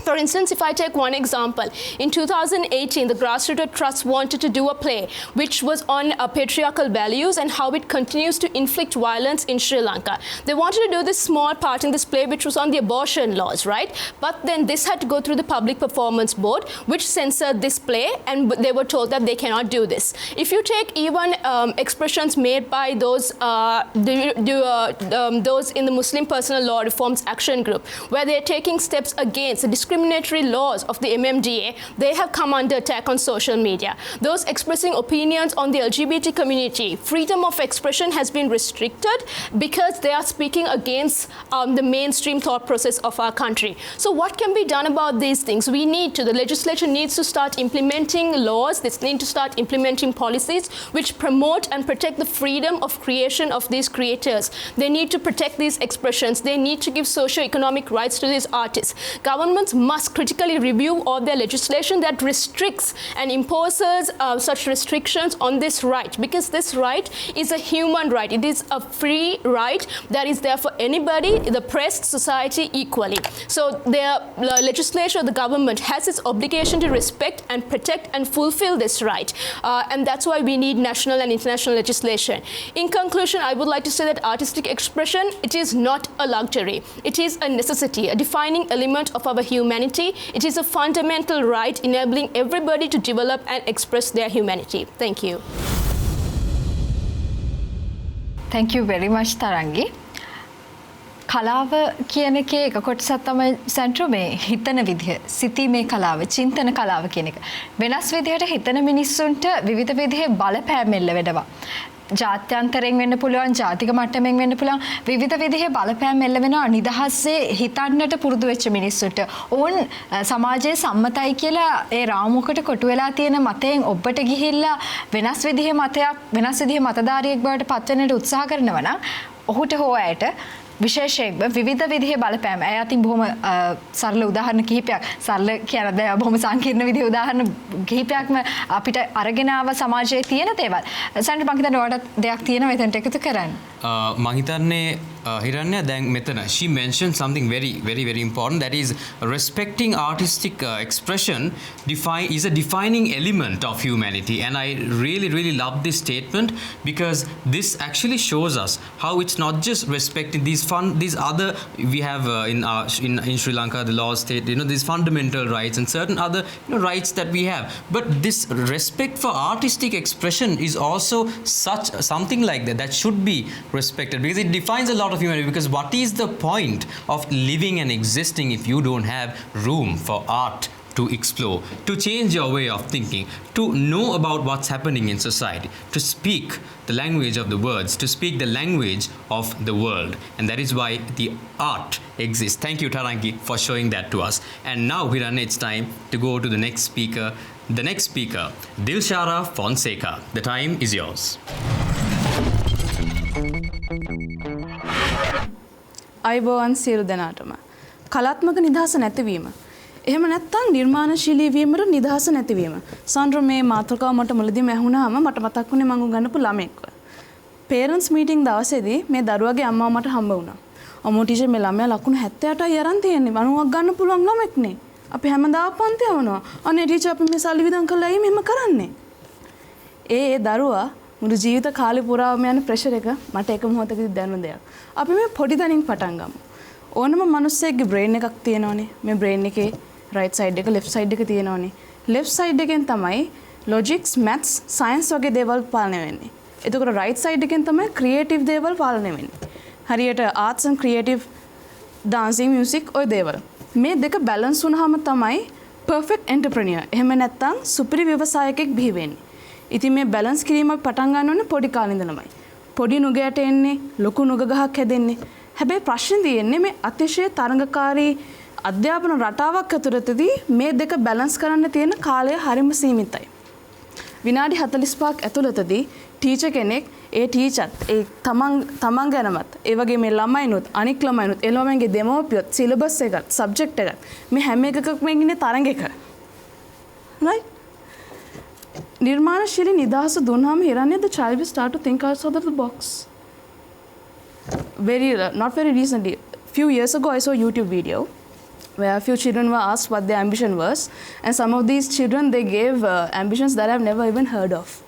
For instance, if I take one example, in 2018, the Grassroots Trust wanted to do a play which was on patriarchal values and how it continues to inflict violence in Sri Lanka. They wanted to do this small part in this play which was on the abortion laws, right? But then this had to go through the Public Performance Board, which censored this play, and they were told that they cannot do this. If you take even expressions made by those in the Muslim Personal Law Reforms Action Group, where they're taking steps against the discriminatory laws of the MMDA, they have come under attack on social media. Those expressing opinions on the LGBT community, freedom of expression has been restricted because they are speaking against the mainstream thought process of our country. So what can be done about these things? The legislature needs to start implementing laws, they need to start implementing policies which promote and protect the freedom of creation of these creators. They need to protect these expressions. They need to give socio-economic rights to these artists. Governments must critically review all their legislation that restricts and imposes such restrictions on this right, because this right is a human right. It is a free right that is there for anybody, the press, society equally. So the legislature, the government has its obligation to respect and protect and fulfill this right. And that's why we need national and international legislation. In conclusion, I would like to say that artistic expression, it is not a luxury. It is a necessity, a defining element of our humanity. It is a fundamental right enabling everybody to develop and express their humanity. Thank you. Thank you very much, Tarangi. කලාව කියන එකේ එක කොටසක් තමයි සෙන්ට්‍රෝ මේ හිතන විදිහ, සිතීමේ කලාව, චින්තන කලාව කියන එක. වෙනස් විදිහට හිතන මිනිස්සුන්ට විවිධ විදිහේ බලපෑම් එල්ල වෙනවා. ජාත්‍යන්තරයෙන් වෙන්න පුළුවන්, ජාතික මට්ටමින් වෙන්න පුළුවන්, විවිධ විදිහේ බලපෑම් එල්ල වෙනවා නිදහස්සේ හිතන්නට පුරුදු වෙච්ච මිනිස්සුන්ට. ඕන් සමාජයේ සම්මතයි කියලා ඒ රාමුවකට කොටු වෙලා තියෙන මතයෙන් ඔබට ගිහිල්ලා වෙනස් විදිහේ මතයක්, වෙනස් විදිහේ මතධාරියෙක් බවට පත් වෙන්නට උත්සාහ කරනවා නම් ඔහුට හෝ ඇයට විශේෂයෙන්ම විවිධ විදිහේ බලපෑම්. ඇය අතින් බොහොම සරල උදාහරණ කිහිපයක්, සරල කියන දේ බොහොම සංකීර්ණ විදිහේ උදාහරණ කිහිපයක්ම අපිට අරගෙන ආව සමාජයේ තියෙන දේවල්. සෙන්ටර් මම හිතන්නේ ඔයාලට දෙයක් තියෙනවා එතනට එකතු කරන්න. මම හිතන්නේ Hiranya දැන් මෙතන she mentioned something very important, that is respecting artistic expression is a defining element of humanity, and I really love this statement because this actually shows us how it's not just respecting these other we have in Sri Lanka the law state, these fundamental rights and certain other rights that we have, but this respect for artistic expression is also something like that should be respected, because it defines a lot of humanity. Because what is the point of living and existing if you don't have room for art to explore, to change your way of thinking, to know about what's happening in society, to speak the language of the words, to speak the language of the world. And that is why the art exists. Thank you, Tarangi, for showing that to us. And now, Hiranya, it's time to go to the next speaker. The next speaker, Dilshara Fonseca. The time is yours. අයිබෝවන් සියලු දෙනාටම. කලාත්මක නිදහස නැතිවීම. එහෙම නැත්නම් නිර්මාණශීලී වීමට නිදහස නැතිවීම. සන්ඩ්‍රෝ මේ මාතෘකාව මට මුලදීම ඇහුණාම මට මතක් වුණේ මම උගන්වපු ළමෙක්ව. පේරන්ට්ස් මීටින් දවසේදී මේ දරුවගේ අම්මා මට හම්බ වුණා. අම්මෝ ටීචර් මේ ළමයා ලකුණු 78යි අරන් තියෙන්නේ. 90ක් ගන්න පුළුවන් ළමෙක්නේ. අපි හැමදාම පන්ති යවනවා. අනේ ටීචර් අපි මේ සල්ලි විදන් කළා ඇයි මෙහෙම කරන්නේ? ඒ දරුවා මුළු ජීවිත කාලේ පුරාම යන ප්‍රෙෂර් එක මට එක මොහොතකදී දැනුන දෙයක්. අපි මේ පොඩි තැනින් පටන් ගමු. ඕනම මිනිස්සෙක්ගේ බ්‍රේන් එකක් තියෙනවනේ. මේ බ්‍රේන් එකේ රයිට් සයිඩ් එක ලෙෆ්ට් සයිඩ් එක තියෙනවනේ. ලෙෆ්ට් සයිඩ් එකෙන් තමයි ලොජික්ස්, මැත්ස්, සයන්ස් වගේ දේවල් පාලනය වෙන්නේ. එතකොට රයිට් සයිඩ් එකෙන් තමයි ක්‍රියේටිව් දේවල් පාලනය වෙන්නේ. හරියට arts and creative, dancing, music ඔය දේවල්. මේ දෙක බැලන්ස් වුණාම තමයි පර්ෆෙක්ට් එන්ටර්ප්‍රෙනියර්. එහෙම නැත්නම් සුපිරි ව්‍යවසායකෙක් බිහි වෙන්නේ. ඉතින් මේ බැලන්ස් කිරීම පටන් ගන්න ඕනේ පොඩි කාලේ ඉඳලමයි. පොඩි නුගයට එන්නේ ලොකු නුග ගහක් හැදෙන්නේ. හැබැයි ප්‍රශ්නේ තියෙන්නේ මේ අතිශය තරඟකාරී අධ්‍යාපන රටාවක් ඇතුළතදී මේ දෙක බැලන්ස් කරන්න තියෙන කාලය හරිම සීමිතයි. විනාඩි 45ක් ඇතුළතදී ටීචර් කෙනෙක් ඒ ටීචර් ඒ තමන් ගැනමත් ඒ වගේ මේ ළමයිනුත් අනික් ළමයිනුත් ඒ ළමයින්ගේ දෙමව්පියොත් සිලබස් එකත් සබ්ජෙක්ට් එකත් මේ හැම එකකම ඉන්නේ තරඟයක. right? නිර්මාණශීලී නිදහස දුන්නාම Hiranya, the child will start to think outside of the box. Not very recently, few years ago I saw a YouTube video where a few children were asked what their ambition was, and some of these children, they gave ambitions that I've never even heard of.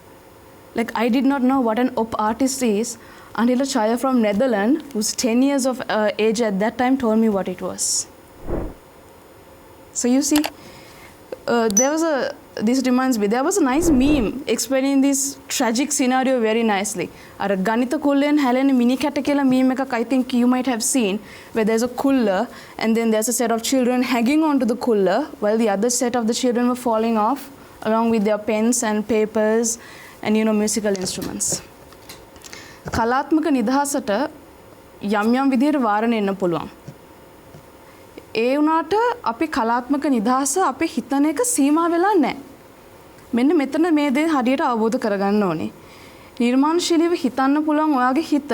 Like, I did not know what an op artist is until a child from Netherlands, who's 10 years of age at that time, told me what it was. So you see, this reminds me, there was a nice meme explaining this tragic scenario very nicely. Ara ganitha kullen halene mini cat kiyala meme ekak I think you might have seen, where there's a cooler and then there's a set of children hanging onto the cooler while the other set of the children were falling off along with their pens and papers and musical instruments. කලාත්මක නිදහසට යම් යම් විදිහට වාරණය එන්න පුළුවන්. ඒ වුණාට අපි කලාත්මක නිදහස අපි හිතන එක සීමා වෙලා නැහැ. මෙන්න මෙතන මේ දේ හරියට අවබෝධ කරගන්න ඕනේ. නිර්මාණශීලීව හිතන්න පුළුවන් ඔයාගේ හිත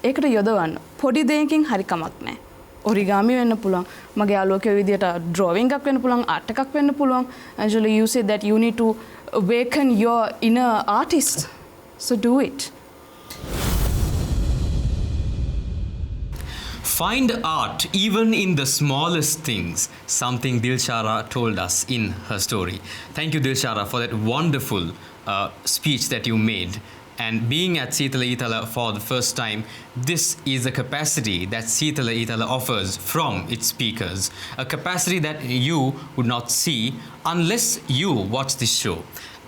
ඒකට යොදවන්න. පොඩි දෙයකින් හරි කමක් නැහැ. ඔරිගාමි වෙන්න පුළුවන්. මගේ යාළුවෝ විදියට drawing එකක් වෙන්න පුළුවන්, art එකක් වෙන්න පුළුවන්. Angela, you said that you need to awaken your inner artist. So do it. Find art even in the smallest things, something Dilshara told us in her story. Thank you, Dilshara, for that wonderful speech that you made. And being at Seethala Eethala for the first time, this is a capacity that Seethala Eethala offers from its speakers, a capacity that you would not see unless you watch this show.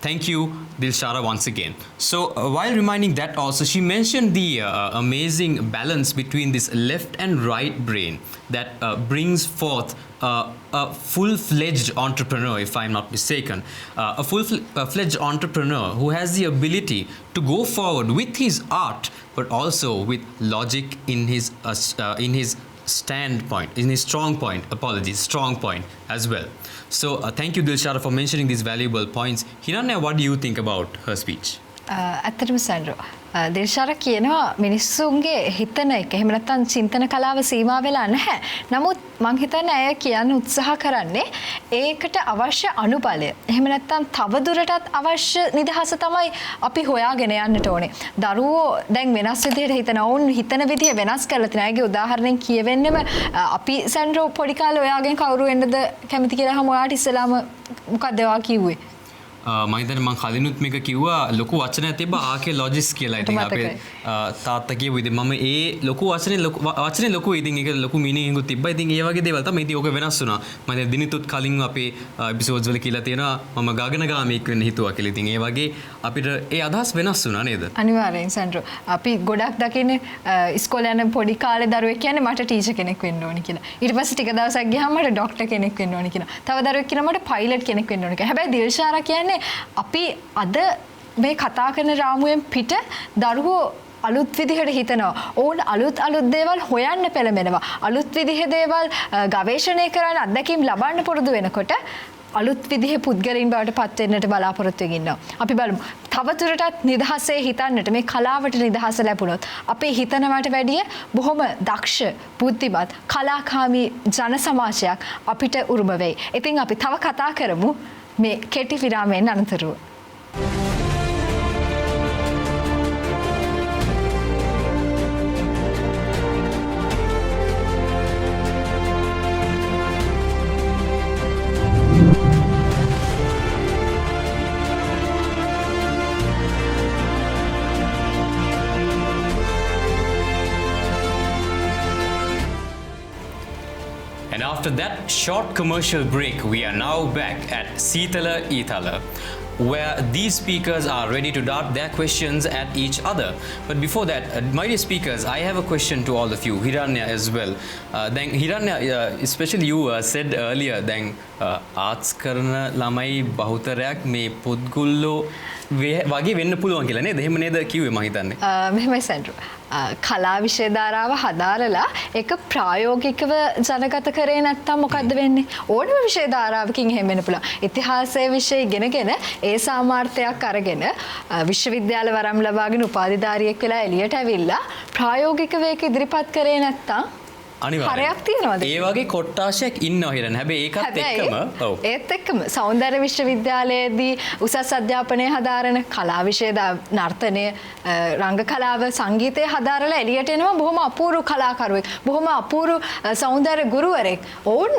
Thank you, Dilshara, once again. So while reminding that also, she mentioned the amazing balance between this left and right brain that brings forth a full-fledged entrepreneur, if I'm not mistaken. A full-fledged entrepreneur who has the ability to go forward with his art, but also with logic in his standpoint, in his strong point as well. So thank you, Dilshara, for mentioning these valuable points. Hiranya, what do you think about her speech? ඇත්තටම සැන්ඩ්‍රෝ දේශාර කියනවා මිනිස්සුන්ගේ හිතන එක එහෙම නැත්නම් චින්තන කලාව සීමා වෙලා නැහැ. නමුත් මං හිතන්නේ අය කියන්න උත්සාහ කරන්නේ ඒකට අවශ්‍ය අනුබලය. එහෙම නැත්නම් තවදුරටත් අවශ්‍ය නිදහස තමයි අපි හොයාගෙන යන්නට ඕනේ. දරුවෝ දැන් වෙනස් විදිහට හිතනවා. වුන් හිතන විදිහ වෙනස් කරලා තියෙනවා. ඒගේ උදාහරණයක් කියවෙන්නෙම අපි සැන්ඩ්‍රෝ පොඩි කාලේ ඔයාගෙන් කවුරු වෙන්නද කැමති කියලා හැම ඔයාට ඉස්සලාම මොකක්ද ඔයා කිව්වේ? මම හිතන්නේ මම කලිනුත් මේක කිව්වා ලොකු වචනයක් තිබ්බා ආකියොලොජිස්ට් කියලා. ඉතින් අපේ තාත්තා කියපු ඉතින් මම ඒ ලොකු වචනේ ලොකු ඉතින් ඒක ලොකු මීනින්ග් එකක් තිබ්බා. ඉතින් ඒ වගේ දේවල් තමයි ඉතින් ඕක වෙනස් වුණා. මම දැන් දිනිතුත් කලින් අපේ එපිසෝඩ්ස් වල කියලා තියෙනවා මම ගගනගාමීක් වෙන්න හිතුවා කියලා. ඉතින් ඒ වගේ අපිට ඒ අදහස් වෙනස් වුණා නේද? අනිවාර්යෙන් සැන්ඩ්‍රෝ. අපි ගොඩක් දකින්නේ ඉස්කෝලේ යන පොඩි කාලේ දරුවෙක් කියන්නේ මට ටීචර් කෙනෙක් වෙන්න ඕනි කියලා. ඊට පස්සේ ටික දවසක් ගියාම මට ડોක්ටර් කෙනෙක් වෙන්න ඕනි කියලා. තව දරුවෙක් කියනවා මට පයිලට් කෙනෙක් වෙන්න ඕනි කියලා. හැබැයි දිල්ෂාරා කියන්නේ අපි අද මේ කතා කරන රාමුවෙන් පිට දරුවෝ අලුත් විදිහට හිතනවා. ඕන් අලුත් දේවල් හොයන්න පෙළඹෙනවා. අලුත් විදිහේ දේවල් ගවේෂණය කරන්න අත්දැකීම් ලබන්න පුරුදු වෙනකොට අලුත් විදිහේ පුද්ගලයන් බවට පත් වෙන්නට බලාපොරොත්තු වෙමින් ඉන්නවා. අපි බලමු. තවදුරටත් නිදහසේ හිතන්නට මේ කලාවට නිදහස ලැබුණොත් අපේ හිතනවට වැඩිය බොහොම දක්ෂ, බුද්ධිමත්, කලාකාමී ජන සමාජයක් අපිට උරුම වෙයි. ඉතින් අපි තව කතා කරමු මේ කෙටි විරාමයෙන් අනතුරුව. And after that short commercial break, we are now back at Seethala Eethala, where these speakers are ready to dart their questions at each other. But before that, my dear speakers, I have a question to all of you, Hiranya as well. Then Hiranya, especially you said earlier, then arts karana lamai bahutarayak me pudgullo වගේ වෙන්න පුළුවන් කියලා නේද? එහෙම නේද කිව්වේ මම හිතන්නේ. මෙහෙමයි සැන්ඩ්‍රෝ. කලා විෂය ධාරාව හදාරලා ඒක ප්‍රායෝගිකව ජනගත කරේ නැත්තම් මොකද්ද වෙන්නේ? ඕනම විෂය ධාරාවකින් එහෙම වෙන්න පුළුවන්. ඉතිහාසයේ විෂය ඉගෙනගෙන ඒ සාමාර්ථයක් අරගෙන විශ්වවිද්‍යාල වරම් ලබාගෙන උපාධිධාරියෙක් වෙලා එළියට ඇවිල්ලා ප්‍රායෝගිකව ඒක ඉදිරිපත් කරේ නැත්තම් හරයක් තියෙනවද? ඒ වගේ කොට්ටාශයක් ඉන්නවා හිරන්. හැබැයි ඒකත් එක්කම ඒත් එක්කම සෞන්දර්ය විශ්වවිද්‍යාලයේදී උසස් අධ්‍යාපනය හදාරන කලා විෂය නර්තනය රංග කලාව සංගීතය හදාරලා එළියට එනවා බොහොම අපූර්ව කලාකරුවෙක්. බොහොම අපූර්ව සෞන්දර්ය ගුරුවරයෙක්. ඕන්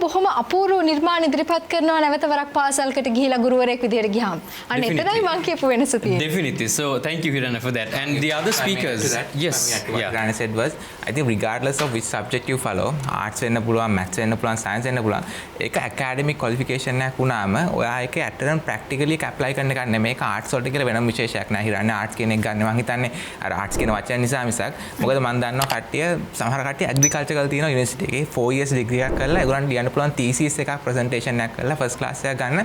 බොහොම අපූර්ව නිර්මාණ ඉදිරිපත් කරනවා නැවත වරක් පාසල්කට ගිහිලා ගුරුවරයෙක් විදිහට ගියාම. අන්න එතනයි මම කියපු වෙනස තියෙන්නේ. Definitely. So thank you Hirana for that. And the other speakers. Yes. What Rana said was, I think regardless of which subject you follow, arts වෙන්න පුළුවන්, maths වෙන්න පුළුවන්, science වෙන්න පුළුවන්, ඒක academic qualification එකක් වුණාම ඔයා ඒක ඇත්තටම practically apply කරන්න එක නෙමෙයි. ඒක arts වලට කියලා වෙනම විශේෂයක් නෑ. හිරන්නේ arts කියන එක ගන්න මම හිතන්නේ අර arts කියන වචන නිසා මිසක්. මොකද මම දන්නවා කට්ටිය සමහර කට්ටිය agriculture කරලා තියෙනවා university එකේ 4 years degree එකක් කරලා ඒගොල්ලන්ට ලියන්න පුළුවන් thesis එකක් presentation එකක් කරලා first class එකක් ගන්න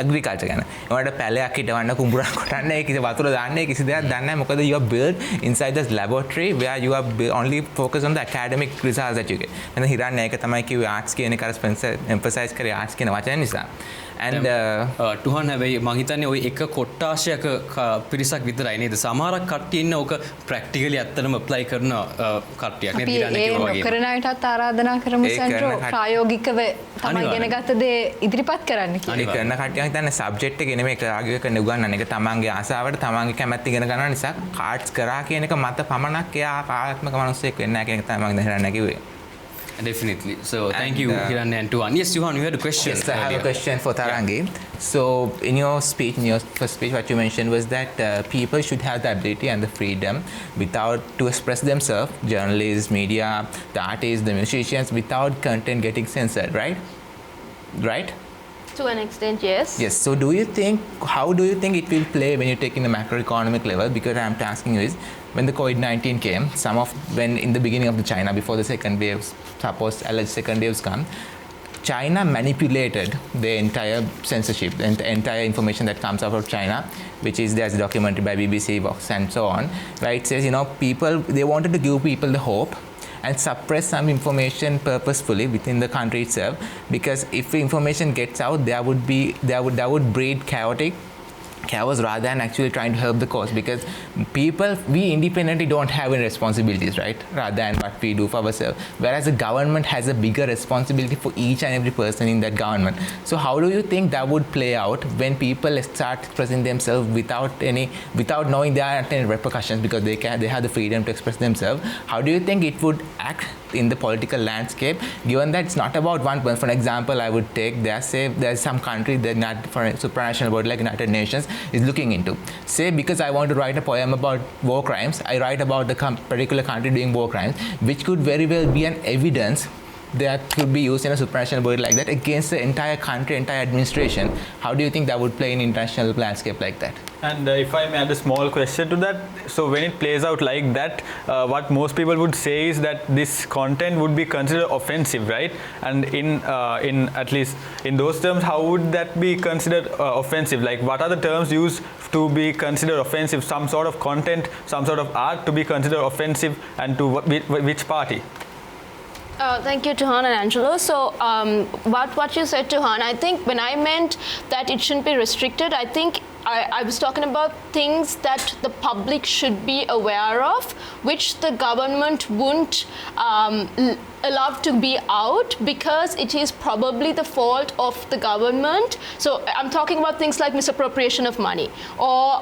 agriculture ගැන. ඒවට පැලයක් හිටවන්න කුඹුරක් කොටන්න ඒ කිසි වතුර දාන්න ඒ කිසි දෙයක් දන්නේ නැහැ. මොකද you are built inside this laboratory where you are only focused on the academic results that you get. And හිරන්නේ ඒක තමයි කිව්වේ arts කියන එක අර emphasize කරේ arts කියන වචන නිසා. And තුහන් හැබැයි මං හිතන්නේ ওই එක කොට්ටාශයක පිරිසක් විතරයි නේද? සමහරක් කට්ටිය ඉන්න ඕක ප්‍රැක්ටිකලි ඇත්තටම apply කරන කට්ටියක් නේද? හිරන්නේ කිව්වා වගේ. කරන අයටත් ආරාධනා කරමු සෙන්ට්‍රෝ ප්‍රායෝගිකව තමයි ඉගෙන ගත්ත දේ ඉදිරිපත් කරන්න කියලා. අනික කරන කට්ටිය හිතන්නේ subject එක නෙමෙයි ආගිය කරන්න උගන්නන එක තමන්ගේ ආසාවට තමන්ගේ කැමැත්ත ඉගෙන ගන්න නිසා cards කරා කියන එක මත පමණක් එයා කාර්යාත්මක මිනිස්සෙක් වෙන්නේ නැහැ කියන එක තමයි මම හිතන්නේ කිව්වේ. Definitely. So thank you Hiranya and Tuhan. Yes, Tuhan, you had a question. Yes, I have a question for Tarangi. So in your speech, in your first speech, what you mentioned was that people should have the ability and the freedom to express themselves, journalists, media, the artists, the musicians, without content getting censored, right? Right? To an extent, yes. Yes. So how do you think it will play when you take in the macroeconomic level? Because I'm asking you is, when the COVID-19 came, when in the beginning of the China, before the second wave, suppose alleged second waves come, China manipulated the entire censorship, the entire information that comes out of China, which is there's documented by BBC, Vox, and so on. Right? It says, people, they wanted to give people the hope and suppress some information purposefully within the country itself, because if information gets out, that would breed chaos rather than actually trying to help the cause, because we independently don't have any responsibilities, right, rather than what we do for ourselves, whereas the government has a bigger responsibility for each and every person in that government. So how do you think that would play out when people start expressing themselves without knowing there are any repercussions, because they have the freedom to express themselves? How do you think it would act in the political landscape, given that it's not about one person? For example, I would take, there's some country that not for a supranational body like United Nations is looking into. Say, because I want to write a poem about war crimes, I write about the particular country doing war crimes, which could very well be an evidence that could be used in a supranational body like that against the entire country, entire administration. How do you think that would play in international landscape like that? And if I may add a small question to that, so when it plays out like that, what most people would say is that this content would be considered offensive, right? And in at least in those terms, how would that be considered offensive? Like, what are the terms used to be considered offensive? Some sort of content, some sort of art to be considered offensive, and to which party? Thank you, Tuhan and Angelo. So what you said, Tuhan, I think when I meant that it shouldn't be restricted, I think I was talking about things that the public should be aware of, which the government wouldn't allow to be out, because it is probably the fault of the government. So I'm talking about things like misappropriation of money or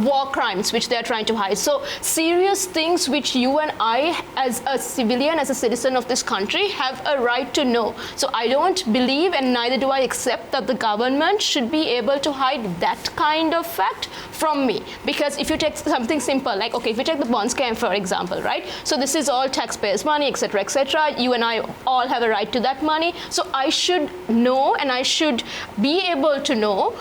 war crimes, which they're trying to hide. So serious things which you and I, as a civilian, as a citizen of this country, have a right to know. So I don't believe, and neither do I accept, that the government should be able to hide that kind of fact from me. Because if you take something simple, like, okay, if you take the bond scam, for example, right? So this is all taxpayers' money, etc., etc. You and I all have a right to that money. So I should know, and I should be able to know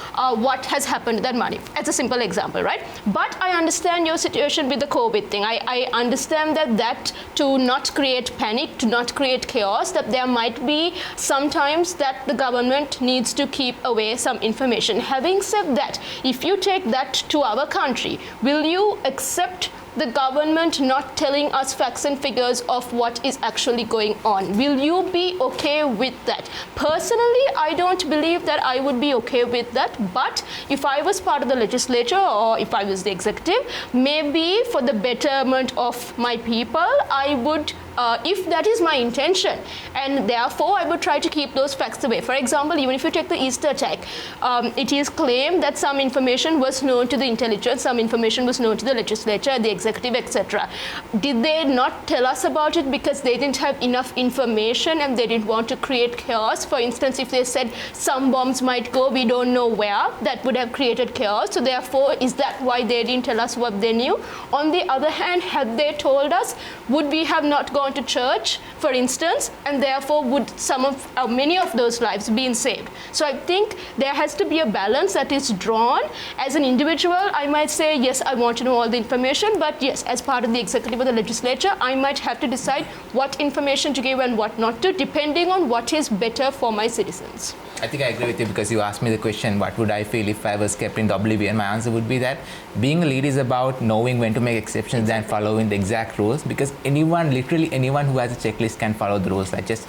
what has happened to that money. As a simple example, right? But I understand your situation with the COVID thing. I understand that to not create panic, to not create chaos, that there might be sometimes that the government needs to keep away some information. Having said that, if you take that to our country, will you accept the government not telling us facts and figures of what is actually going on? Will you be okay with that? Personally, I don't believe that I would be okay with that, but if I was part of the legislature or if I was the executive, maybe for the betterment of my people, I would if that is my intention, and therefore I would try to keep those facts away. For example, even if you take the Easter attack, it is claimed that some information was known to the intelligence, some information was known to the legislature, the executive, etc. Did they not tell us about it because they didn't have enough information and they didn't want to create chaos? For instance, if they said some bombs might go, we don't know where, that would have created chaos. So therefore, is that why they didn't tell us what they knew? On the other hand, had they told us, would we have not gone to church, for instance, and therefore would many of those lives been saved? So I think there has to be a balance that is drawn. As an individual, I might say, yes, I want to know all the information, but yes, as part of the executive or the legislature, I might have to decide what information to give and what not to, depending on what is better for my citizens. I think I agree with you because you asked me the question, what would I feel if I was kept in oblivion? My answer would be that being a leader is about knowing when to make exceptions and following the exact rules, because literally anyone who has a checklist can follow the rules. Like just,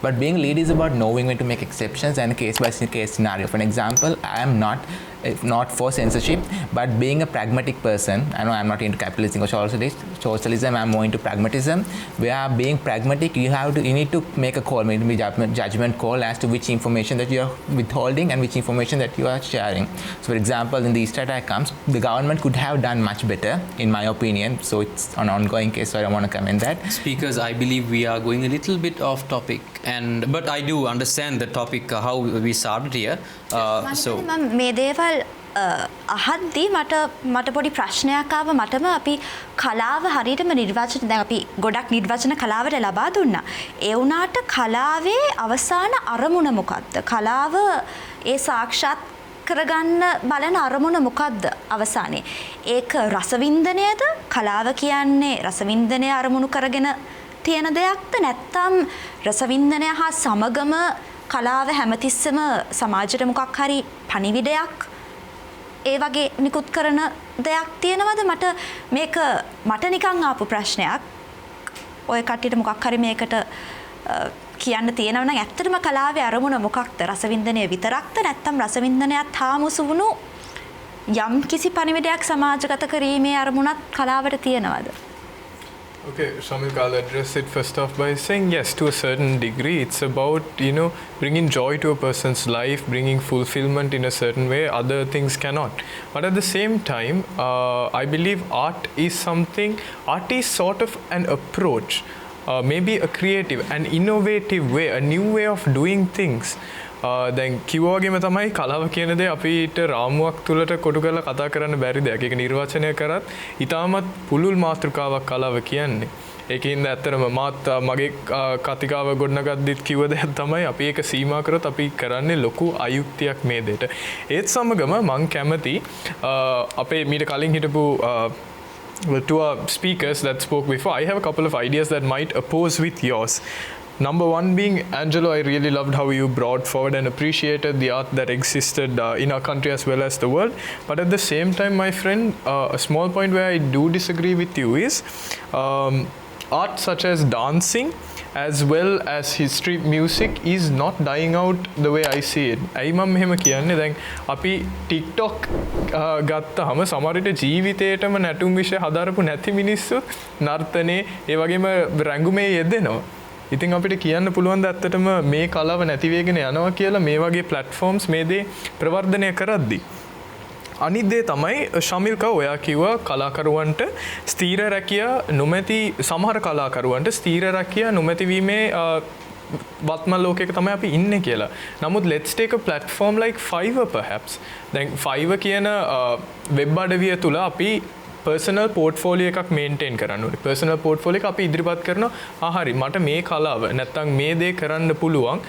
but being a leader is about knowing when to make exceptions and a case-by-case scenario. For example, I am not for censorship, but being a pragmatic person, I know I'm not into capitalism or socialism, I'm more into pragmatism. Where being pragmatic, you need to make a call, maybe judgment call as to which information that you are withholding and which information that you are sharing. So for example, in the Easter attack comes, the government could have done much better, in my opinion. So it's an ongoing case, so I don't want to comment that. Speakers, I believe we are going a little bit off topic, but I do understand the topic, how we started here. So මේ දේවල් අහද්දී මට පොඩි ප්‍රශ්නයක් ආව. මටම අපි කලාව හරියටම නිර්වචන, දැන් අපි ගොඩක් නිර්වචන කලාවට ලබා දුන්නා. ඒ වුණාට කලාවේ අවසාන අරමුණ මොකක්ද? කලාව ඒ සාක්ෂාත් කරගන්න බලන අරමුණ මොකක්ද අවසානයේ? ඒක රසවින්දනයද? කලාව කියන්නේ රසවින්දනය අරමුණු කරගෙන තියෙන දෙයක්ද? නැත්නම් රසවින්දනය හා සමගම කලාව හැමතිස්සම සමාජයට මොකක් හරි පණිවිඩයක් ඒ වගේ නිකුත් කරන දෙයක් තියෙනවද? මට නිකන් ආපු ප්‍රශ්නයක්. ඔය කට්ටියට මොකක් හරි මේකට කියන්න තියෙනවා නම් ඇත්තටම කලාවේ අරමුණ මොකක්ද? රසවින්දනය විතරක්ද? නැත්නම් රසවින්දනයත් හා මුසු වුණු යම් කිසි පණිවිඩයක් සමාජගත කිරීමේ අරමුණක් කලාවට තියෙනවද? Okay, Shamil, I'll address it first off by saying yes, to a certain degree. It's about, bringing joy to a person's life, bringing fulfillment in a certain way. Other things cannot. But at the same time, I believe art is sort of an approach, maybe a creative, an innovative way, a new way of doing things. දැන් කිව්වාගේම තමයි කලාව කියන දේ අපිට රාමුවක් තුලට කොටු කරලා කතා කරන්න බැරි දෙයක්. ඒක නිර්වචනය කරත් ඉතාමත් පුළුල් මාතෘකාවක් කලාව කියන්නේ. ඒකින්ද ඇත්තටම මාත් මගේ කතිකාව ගොඩනගද්දිත් කිව්ව දෙයක් තමයි අපි ඒක සීමා කරොත් අපි කරන්නේ ලොකු අයුක්තියක් මේ දෙයට. ඒත් සමගම මම කැමති අපේ මීට කලින් හිටපු to our speakers that spoke before, I have a couple of ideas that might oppose with yours. Number one being, Angelo, I really loved how you brought forward and appreciated the art that existed in our country as well as the world. But at the same time, my friend, a small point where I do disagree with you is art such as dancing as well as history, music is not dying out the way I see it. ඇයි මම මෙහෙම කියන්නේ? දැන් අපි TikTok ගත්තාම සමහර විට ජීවිතේටම නැටුම් විෂය හදාරපු නැති මිනිස්සු නර්තනේ ඒ වගේම රැඟුමේ යෙදෙනවා. ඉතින් අපිට කියන්න පුළුවන් ද ඇත්තටම මේ කලාව නැති වෙගෙන යනවා කියලා මේ වගේ platforms මේ දේ ප්‍රවර්ධනය කරද්දී. අනිත් දේ තමයි ශමිල්කා ඔයා කිව්වා කලාකරුවන්ට ස්ථීර රැකියා නොමැති සමහර කලාකරුවන්ට ස්ථීර රැකියා නොමැති වීමේ වත්මන් ලෝකයක තමයි අපි ඉන්නේ කියලා. නමුත් let's take a platform like Fiverr perhaps. දැන් Fiverr කියන වෙබ් අඩවිය තුල අපි personal portfolio එකක් maintain කරන්න ඕනේ. personal portfolio එක අපි ඉදිරිපත් කරනවා. හරි මට මේ කලාව නැත්තම් මේ දේ කරන්න පුළුවන්.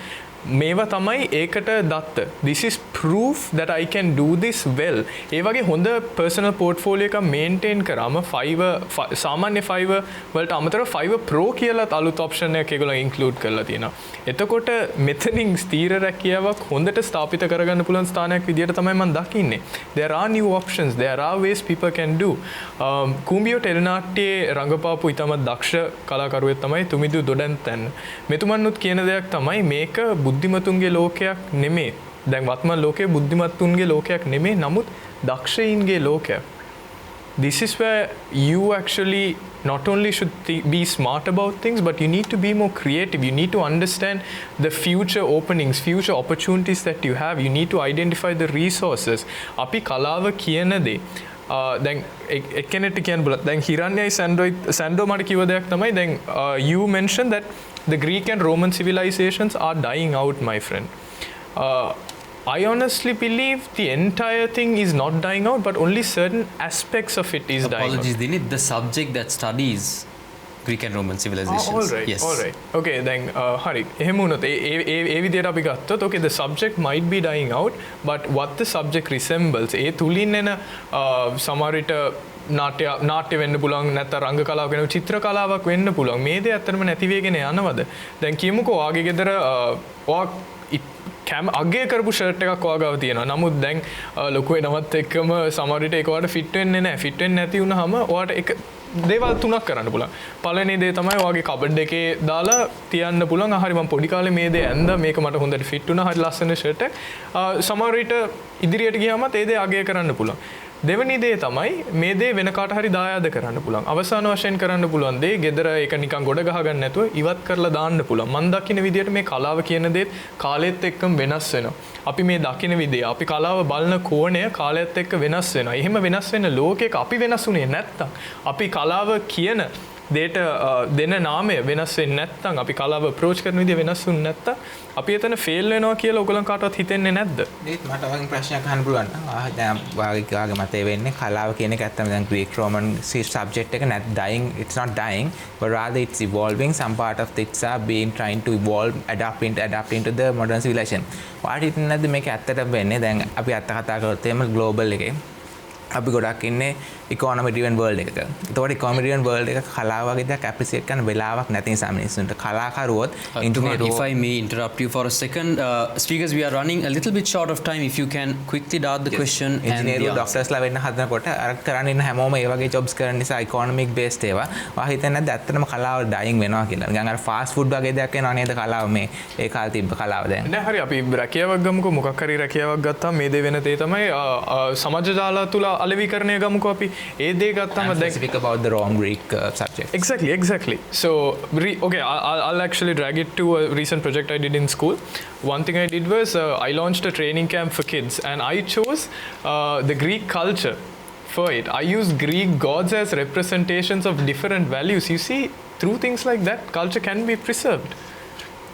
මේවා තමයි ඒකට දත්ත. This is proof that I can do this well. ඒ වගේ හොඳ personal portfolio එකක් maintain කරාම Fiverr සාමාන්‍ය Fiverr වලට අමතරව Fiverr Pro කියලා අලුත් option එකක් ඒගොල්ලෝ include කරලා තියෙනවා. එතකොට මෙතනින් ස්ථීර රැකියාවක් හොඳට ස්ථාපිත කරගන්න පුළුවන් ස්ථානයක් විදියට තමයි මම දකින්නේ. There are new options. There are ways people can do. කුඹියෝ ටෙලිනාට්‍යයේ රංගපාපු ඉතාමත් දක්ෂ කලාකරුවෙක් තමයි තුමිදු දොඩන්තැන්න. මෙතුමන්නුත් කියන දෙයක් තමයි මේක බුද්ධිමතුන්ගේ ලෝකයක් නෙමේ. දැන් වත්මන් ලෝකයේ බුද්ධිමත්තුන්ගේ ලෝකයක් නෙමේ. නමුත් දක්ෂයින්ගේ ලෝකයක්. this is where you actually not only should be smart about things, but you need to be more creative. You need to understand the future openings, future opportunities that you have. You need to identify the resources. අපි කලාව කියන දේ දැන් එක්කෙනෙක්ට කියන්න බුණා. දැන් හිරන්‍යයි සැන්ඩෝ මට කිව්ව දෙයක් තමයි දැන් you mentioned that the Greek and Roman civilizations are dying out, my friend. I honestly believe the entire thing is not dying out, but only certain aspects of it is dying out. Apologies, Dinit. The subject that studies Greek and Roman civilizations. All right. Yes. All right. Okay, then hari. එහෙම වුණොත් ඒ විදියට අපි ගත්තොත් okay, the subject might be dying out, but what the subject resembles ඒ තුලින් එන සමහර විට නාට්‍ය වෙන්න පුළුවන්, නැත්නම් රංග කලාවක් වෙන චිත්‍ර කලාවක් වෙන්න පුළුවන්. මේ දේ ඇත්තටම නැති වෙගෙන යනවද? දැන් කියමුකෝ ඔයාගේ ගෙදර අගේ කරපු ෂර්ට් එකක් ඔයාගාව තියෙනවා. නමුත් දැන් ලොකු වෙනවත් එක්කම සමහර විට ඒක ඔයාලට ෆිට වෙන්නේ නැහැ. ෆිට වෙන්නේ නැති වුනහම ඔයාට එක දේවල් තුනක් කරන්න පුළුවන්. පළවෙනි දේ තමයි ඔයාගේ කබඩ් එකේ දාලා තියන්න පුළුවන්. හරි මම පොඩි කාලේ මේ දේ ඇඳා මේක මට හොඳට ෆිට වුණා. හරි ලස්සන ෂර්ට් එකක්. සමහර විට ඉදිරියට ගියාමත් ඒ දේ අගය කරන්න පුළුවන්. දෙවැනි දේ තමයි මේ දේ වෙන කාට හරි දායාද කරන්න පුළුවන්. අවසාන වශයෙන් කරන්න පුළුවන් දේ ගෙදර ඒක නිකන් ගොඩ ගහ ගන්න නැතුව ඉවත් කරලා දාන්න පුළුවන්. මම දකින්න විදියට මේ කලාව කියන දේත් කාලෙත් එක්කම වෙනස් වෙනවා. අපි මේ දකින්න විදිය, අපි කලාව බලන කෝණය කාලයත් එක්ක වෙනස් වෙනවා. එහෙම වෙනස් වෙන ලෝකයක අපි වෙනස් වුණේ නැත්තම්, අපි කලාව කියන දේට දෙන නාමය වෙනස් වෙන්නේ නැත්තම්, අපි කලාව අප්‍රෝච් කරන විදිය වෙනස් වුනේ නැත්තම් අපි එතන ෆේල් වෙනවා කියලා ඔයගොල්ලන් කාටවත් හිතෙන්නේ නැද්ද? ඒත් මට වගේ ප්‍රශ්නයක් අහන්න පුළුවන් නම් දැන් වාගේ මතේ වෙන්නේ කලාව කියන එක ඇත්තම දැන් Greek Roman subject එක not dying, it's not dying, but rather it's evolving. Some part of it are being trying to evolve, adapt into the modern civilization. වාට හිතන්නේ නැද්ද මේක ඇත්තටම වෙන්නේ? දැන් අපි අත්ත කතා කරොත් එහෙම global එකේ අපි ගොඩක් ඉන්නේ economy driven world එකක. ඒතකොට economy driven world එක කලාව වගේ දෙයක් appreciate කරන වෙලාවක් නැති නිසා මිනිස්සුන්ට කලාකරුවොත් If I may interrupt you for a second, speakers, we are running a little bit short of time. If you can quickly dart the question and the engineer doctors ලා වෙන්න හදනකොට අර කරන්න ඉන්න හැමෝම ඒ වගේ jobs කරන නිසා economic based ඒවා වා හිතන්නේ නැද්ද ඇත්තටම කලාව dying වෙනවා කියලා. නිකන් අර fast food වගේ දෙයක් වෙනවා නේද කලාව මේ ඒ කාලේ තිබ්බ කලාව දැන්. නෑ හරි අපි රැකියාවක් ගමුකෝ මොකක් හරි රැකියාවක් ගත්තාම මේ දේ වෙන දේ තමයි සමාජ ජාල තුල අලෙවිකරණය ගමුකෝ අපි ඒ දේ ගත්තාම දැන් specific about the Rome Greek subject. Exactly. So okay, I'll actually drag it to a recent project I did in school. One thing I did was I launched a training camp for kids, and I chose the Greek culture for it. I used Greek gods as representations of different values. You see, through things like that, culture can be preserved.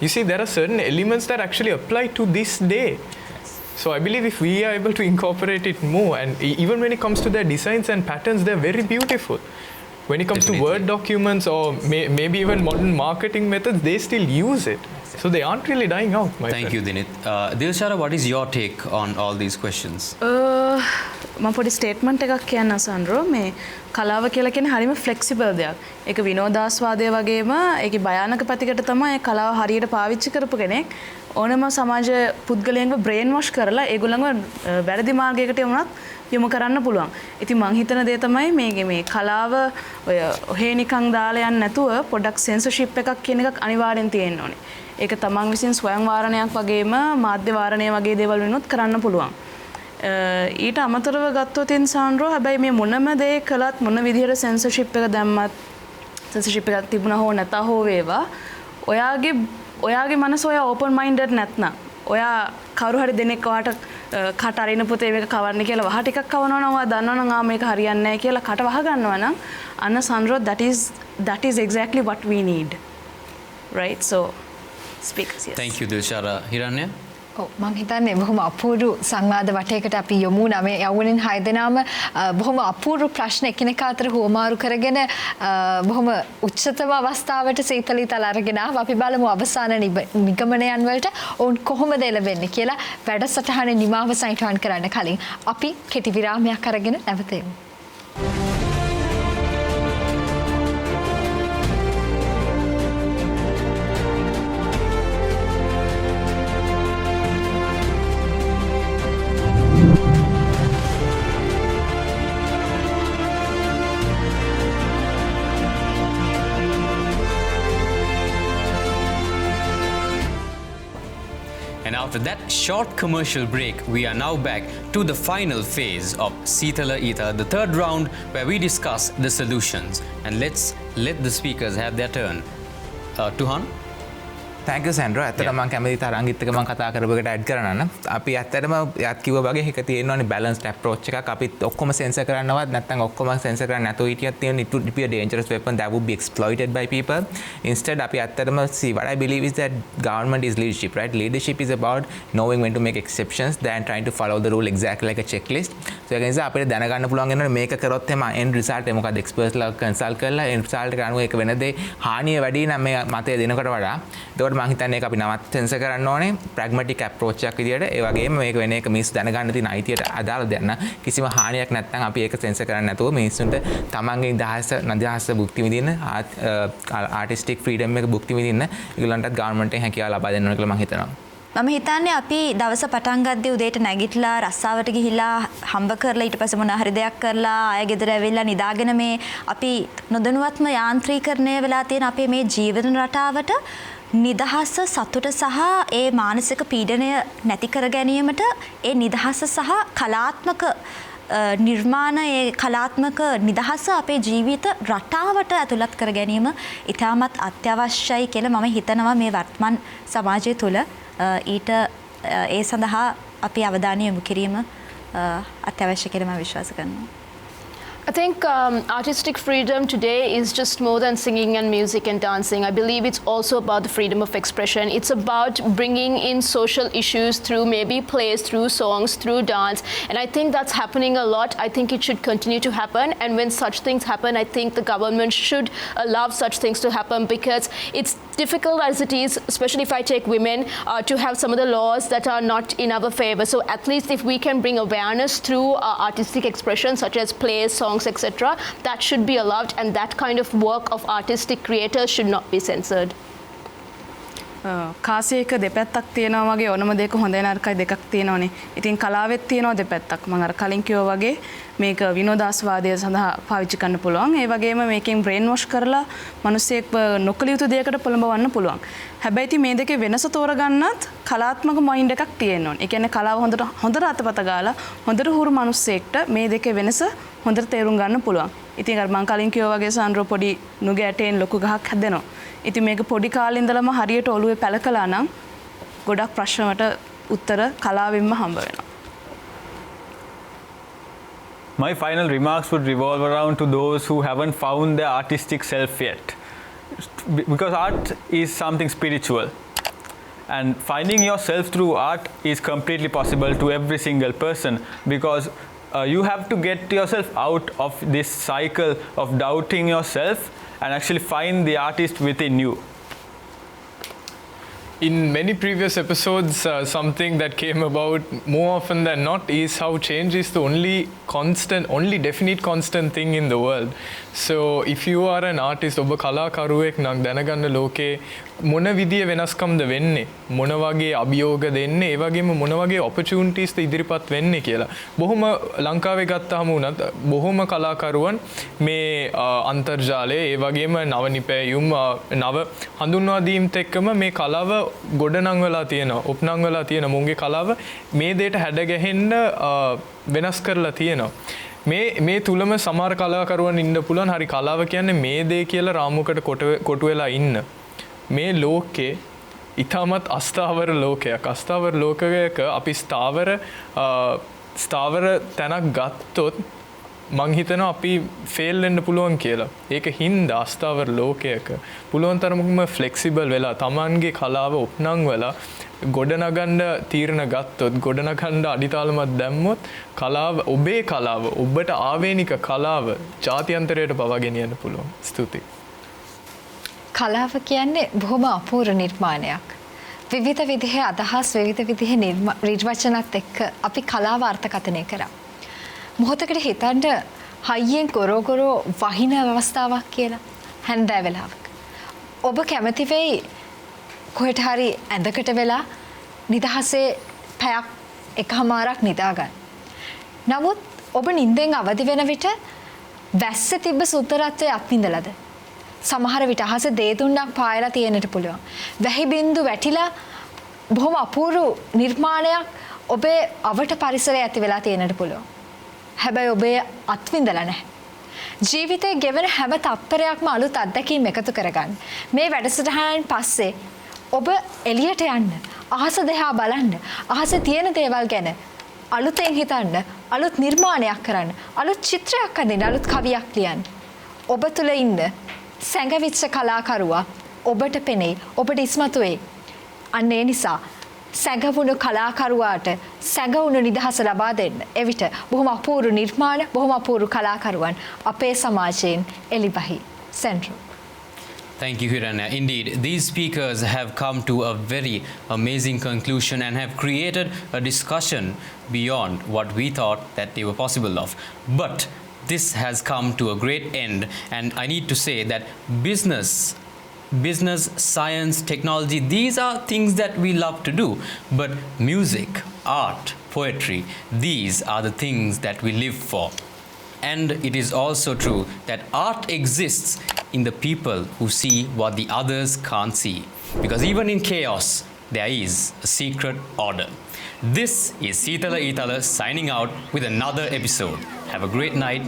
You see, there are certain elements that actually apply to this day. So I believe if we are able to incorporate it more, and even when it comes to their designs and patterns, they're very beautiful. When it comes to Word documents or maybe even modern marketing methods, they still use it. So they aren't really dying out, my Thank friend. you, Dinit. Dilshara, what is your take on all these questions? මම පොඩි statement එකක් කියන්න සන්ඩ්‍රෝ. මේ කලාව කියලා කියන්නේ හරිම flexible දෙයක්. ඒක විනෝදාස්වාදය වගේම ඒකේ භයානක පැතිකඩ තමයි කලාව හරියට පාවිච්චි කරපු කෙනෙක් ඕනම සමාජ පුද්ගලයන්ව බ්‍රේන් වොෂ් කරලා ඒගොල්ලන්ව වැරදි මාර්ගයකට යමුනත් යොමු කරන්න පුළුවන්. ඉතින් මං හිතන දේ තමයි මේ කලාව ඔය ඔහේ නිකන් දාලා යන්න නැතුව පොඩක් සෙන්සර්ෂිප් එකක් කියන එකක් අනිවාර්යෙන් තියෙන්න ඕනේ. ඒක තමන් විසින් ස්වයං වාරණයක් වගේම මාධ්‍ය වාරණය වගේ දේවල් වෙනුත් කරන්න පුළුවන්. ඊට අමතරව ගත්තොත් සාන්ඩ්‍රෝ හැබැයි මේ මොනම දේ කළත් මොන විදිහට සෙන්සර්ෂිප් එක දැම්මත් සෙන්සර්ෂිප් එකක් තිබුණා හෝ නැතා හෝ වේවා ඔයාගේ මනස ඔයා ඕපන් මයින්ඩඩ් නැත්නම් ඔයා කවුරු හරි දෙනෙක් ඔයාට කට අරින්න පුතේ මේක කවන්න කියලා වහ ටිකක් කවනවා නම් ඔයා දන්නවනම් මේක හරියන්නේ නැහැ කියලා කට වහ ගන්නවා නම් අන්න සාන්ඩ්‍රෝ that is exactly what we need, right? So speakers, yes. Thank you, Dilshara. Hiranya? මං හිතන්නේ බොහොම අපූර්ව සංවාද වටයකට අපි යමු වුණා. මේ යවුණින් 6 දෙනාම බොහොම අපූර්ව ප්‍රශ්න එකිනෙක අතර හුවමාරු කරගෙන බොහොම උච්චතම අවස්ථාවට සීතල ඊතල අරගෙන අපි බලමු අවසාන නිගමනයන් වලට ඔවුන් කොහොමද එළවෙන්නේ කියලා. වැඩසටහනේ නිමාව සනිටුහන් කරන්න කලින් අපි කෙටි විරාමයක් අරගෙන නැවතෙමු. After that short commercial break, we are now back to the final phase of Seethala Eethala, the third round where we discuss the solutions. And let's let the speakers have their turn. Tuhan? තැක සැන්ඩ්‍ර ඇතට මං කැමති තරංගිත්තක මං කතා කරපුකට add කරන්න අපි ඇත්තටම යත් කිව වගේ එක තියෙනවනේ බැලන්ස්ඩ් අප්‍රෝච් එකක් අපි ඔක්කොම සෙන්සර් කරන්නවත් නැත්නම් ඔක්කොම සෙන්සර් කරන්න නැතුව හිටියත් තියෙන it would be a dangerous weapon that would be exploited by people. Instead අපි ඇත්තටම see what I believe is that government is leadership, right? Leadership is about knowing when to make exceptions than trying to follow the rule exactly like a checklist. So ඒක නිසා අපිට දැනගන්න පුළුවන් වෙනවා මේක කරොත් එම end result එක මොකක්ද experts ලා consult කරලා end result එක අනුව ඒක වෙන දේ හානිය වැඩි නම් මේ මතය දෙනකොට වඩා මං හිතන්නේ ඒක අපි නවත් සෙන්සර් කරන්න ඕනේ ප්‍රැග්මැටික් අප්‍රෝච් එකක් විදියට ඒ වගේම මේක වෙන එක මිනිස්සු දැනගන්න තියෙන අයිතියට අදාළ දෙයක් න කිසිම හානියක් නැත්නම් අපි ඒක සෙන්සර් කරන්නේ නැතුව මිනිස්සුන්ට තමන්ගේ නිදහස භුක්ති විඳින්න ආටිස්ටික් ෆ්‍රීඩම් එක භුක්ති විඳින්න ඒගොල්ලන්ටත් ගවර්න්මන්ට් එකෙන් හැකියාව ලබා දෙන්න ඕන කියලා මං හිතනවා. මම හිතන්නේ අපි දවස පටන් ගද්දී උදේට නැගිටලා රස්සාවට ගිහිලා හම්බ කරලා ඊට පස්සේ මොනවා හරි දෙයක් කරලා ආයෙ ගෙදර ඇවිල්ලා නිදාගෙන මේ අපි නොදැනුවත්ම යාන්ත්‍රීකරණය වෙලා තියෙන අපේ මේ ජීවන රටාවට නිදහස සතුට සහ ඒ මානසික පීඩනය නැති කර ගැනීමට ඒ නිදහස සහ කලාත්මක නිර්මාණ ඒ කලාත්මක නිදහස අපේ ජීවිත රටාවට ඇතුළත් කර ගැනීම ඉතාමත් අත්‍යවශ්‍යයි කියලා මම හිතනවා මේ වර්තමාන සමාජය තුළ ඊට ඒ සඳහා අපි අවධානය යොමු කිරීම අත්‍යවශ්‍ය කියලා මම විශ්වාස කරනවා. I think artistic freedom today is just more than singing and music and dancing. I believe it's also about the freedom of expression. It's about bringing in social issues through maybe plays, through songs, through dance. And I think that's happening a lot. I think it should continue to happen. And when such things happen, I think the government should allow such things to happen because it's difficult as it is, especially if I take women, to have some of the laws that are not in our favor. So at least if we can bring awareness through artistic expression such as plays, songs, etc., that should be allowed, and that kind of work of artistic creators should not be censored. කාසියක දෙපැත්තක් තියෙනවා වගේ ඕනම දෙයක හොඳ නරකයි දෙකක් තියෙනවනේ. ඉතින් කලාවෙත් තියෙනවා දෙපැත්තක්. මම අර කලින් කිව්වා වගේ මේක විනෝදාස්වාදය සඳහා පාවිච්චි කරන්න පුළුවන්. ඒ වගේම මේකෙන් බ්‍රේන් වොෂ් කරලා මිනිස්සෙක් නොකළ යුතු දෙයකට පොළඹවන්න පුළුවන්. හැබැයි ඉතින් මේ දෙකේ වෙනස තෝරගන්නත් කලාත්මක මයින්ඩ් එකක් තියෙන්න ඕනේ. ඒ කියන්නේ කලාව හොඳට අතපත ගාලා හොඳට හුරු මිනිස්සෙක්ට මේ දෙකේ වෙනස හොඳට තේරුම් ගන්න පුළුවන්. ඉතින් අර මම කලින් කිව්වා වගේ සාන්ද්‍රෝ පොඩි නුග ඇටෙන් ලොකු ගහක් හැදෙනවා. ඉතින් මේක පොඩි කාලේ ඉඳලම හරියට ඔළුවේ පැලකලා නම් ගොඩක් ප්‍රශ්න වලට උත්තර කලාවෙන්ම හම්බ වෙනවා. My final remarks would revolve around to those who haven't found their artistic self yet. Because art is something spiritual. And finding yourself through art is completely possible to every single person because you have to get yourself out of this cycle of doubting yourself and actually find the artist within you. In many previous episodes, something that came about more often than not is how change is the only definite constant thing in the world. So if you are an artist, ඔබ කලාකරුවෙක් නම් දැනගන්න ලෝකේ මොන විදිය වෙනස්කම්ද වෙන්නේ, මොන වගේ අභියෝග දෙන්නේ, ඒ වගේම මොන වගේ opportunities ද ඉදිරිපත් වෙන්නේ කියලා. බොහොම ලංකාවේ ගත්තාම උනත් බොහොම කලාකරුවන් මේ අන්තර්ජාලයේ ඒ වගේම නව නිපැයුම් නව හඳුන්වා දීම්ත් එක්කම මේ කලාව ගොඩනංවලා තියෙනවා, උපනංවලා තියෙනවා. මුන්ගේ කලාව මේ දෙයට හැඩ ගැහෙන්න වෙනස් කරලා තියෙනවා. මේ තුලම සමහර කලාකරුවන් ඉන්න පුළුවන්. හරි කලාව කියන්නේ මේ දේ කියලා රාමුවකට කොටු වෙලා ඉන්න. මේ ලෝකේ ඊටමත් අස්ථාවර ලෝකයක්. අස්ථාවර ලෝකයක අපි ස්ථාවර තැනක් ගත්තොත් මං හිතනවා අපි ෆේල් වෙන්න පුළුවන් කියලා. ඒක හින්දා අස්ථාවර ලෝකයක පුළුවන් තරමකම ෆ්ලෙක්සිබල් වෙලා Tamanගේ කලාව උපනං වෙලා ගොඩනගන්න තීරණ ගත්තොත්, ගොඩනගන්න අඩිතාලමක් දැම්මොත් කලාව ඔබේ කලාව ඔබට ආවේනික කලාව ජාත්‍යන්තරයට පවා ගෙනියන්න පුළුවන්. ස්තුතියි. කලාව කියන්නේ බොහොම අපූර්ව නිර්මාණයක්. විවිධ විදිහේ අදහස්, විවිධ විදිහේ නිර්වචනත් එක්ක අපි කලාව අර්ථකථනය කරා. මොහොතකට හිතන්න හයියෙන් ගොරෝ වහින අවස්ථාවක් කියලා හැන්දෑ වෙලාවක. ඔබ කැමති වෙයි කොහෙට හරි ඇඳකට වෙලා නිදහසේ පැයක් එකමාරක් නිදා ගන්න. නමුත් ඔබ නිින්දෙන් අවදි වෙන විට වැස්සේ තිබ්බ සුන්දරත්වයේ අත්විඳලාද? සමහර විට අහසේ දේදුන්නක් පායලා තියෙන්නට පුළුවන්. වැහි බින්දු වැටිලා බොහොම අපූරු නිර්මාණයක් ඔබේ අවට පරිසරය ඇති වෙලා තියෙනට පුළුවන්. හැබැයි ඔබේ අත්විඳලා නැහැ. ජීවිතේ ගෙවෙන හැම තත්පරයක්ම අලුත් අත්දැකීම් එකතු කරගන්න. මේ වැඩසටහනෙන් පස්සේ ඔබ එළියට යන්න, අහස දෙහා බලන්න, අහසේ තියෙන දේවල් ගැන අලුතෙන් හිතන්න, අලුත් නිර්මාණයක් කරන්න, අලුත් චිත්‍රයක් අඳින්න, අලුත් කවියක් ලියන්න. ඔබ තුල ඉන්න සැඟවිච්ච කලාකරුවා ඔබට පෙනේ, ඔබට ඉස්මතු වෙයි. අන්න ඒ නිසා සැඟවුණු කලාකරුවාට සැඟවුණු නිදහස ලබා දෙන්න. එවිට බොහොම අපූර්ව නිර්මාණ, බොහොම අපූර්ව කලාකරුවන් අපේ සමාජයෙන් එළිබහි. Central. Thank you, Hiranya. Indeed, these speakers have come to a very amazing conclusion and have created a discussion beyond what we thought that they were possible of. But this has come to a great end, and I need to say that business, science, technology, these are things that we love to do. But music, art, poetry, these are the things that we live for. And it is also true that art exists in the people who see what the others can't see. Because even in chaos, there is a secret order. This is Seethala Eethala signing out with another episode. Have a great night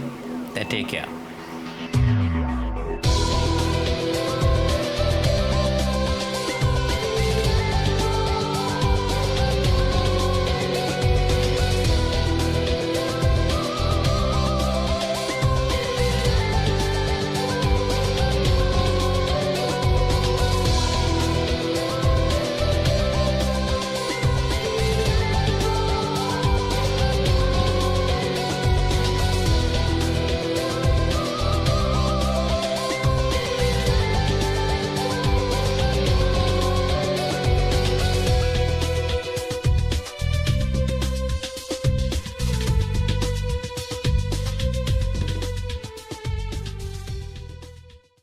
and take care.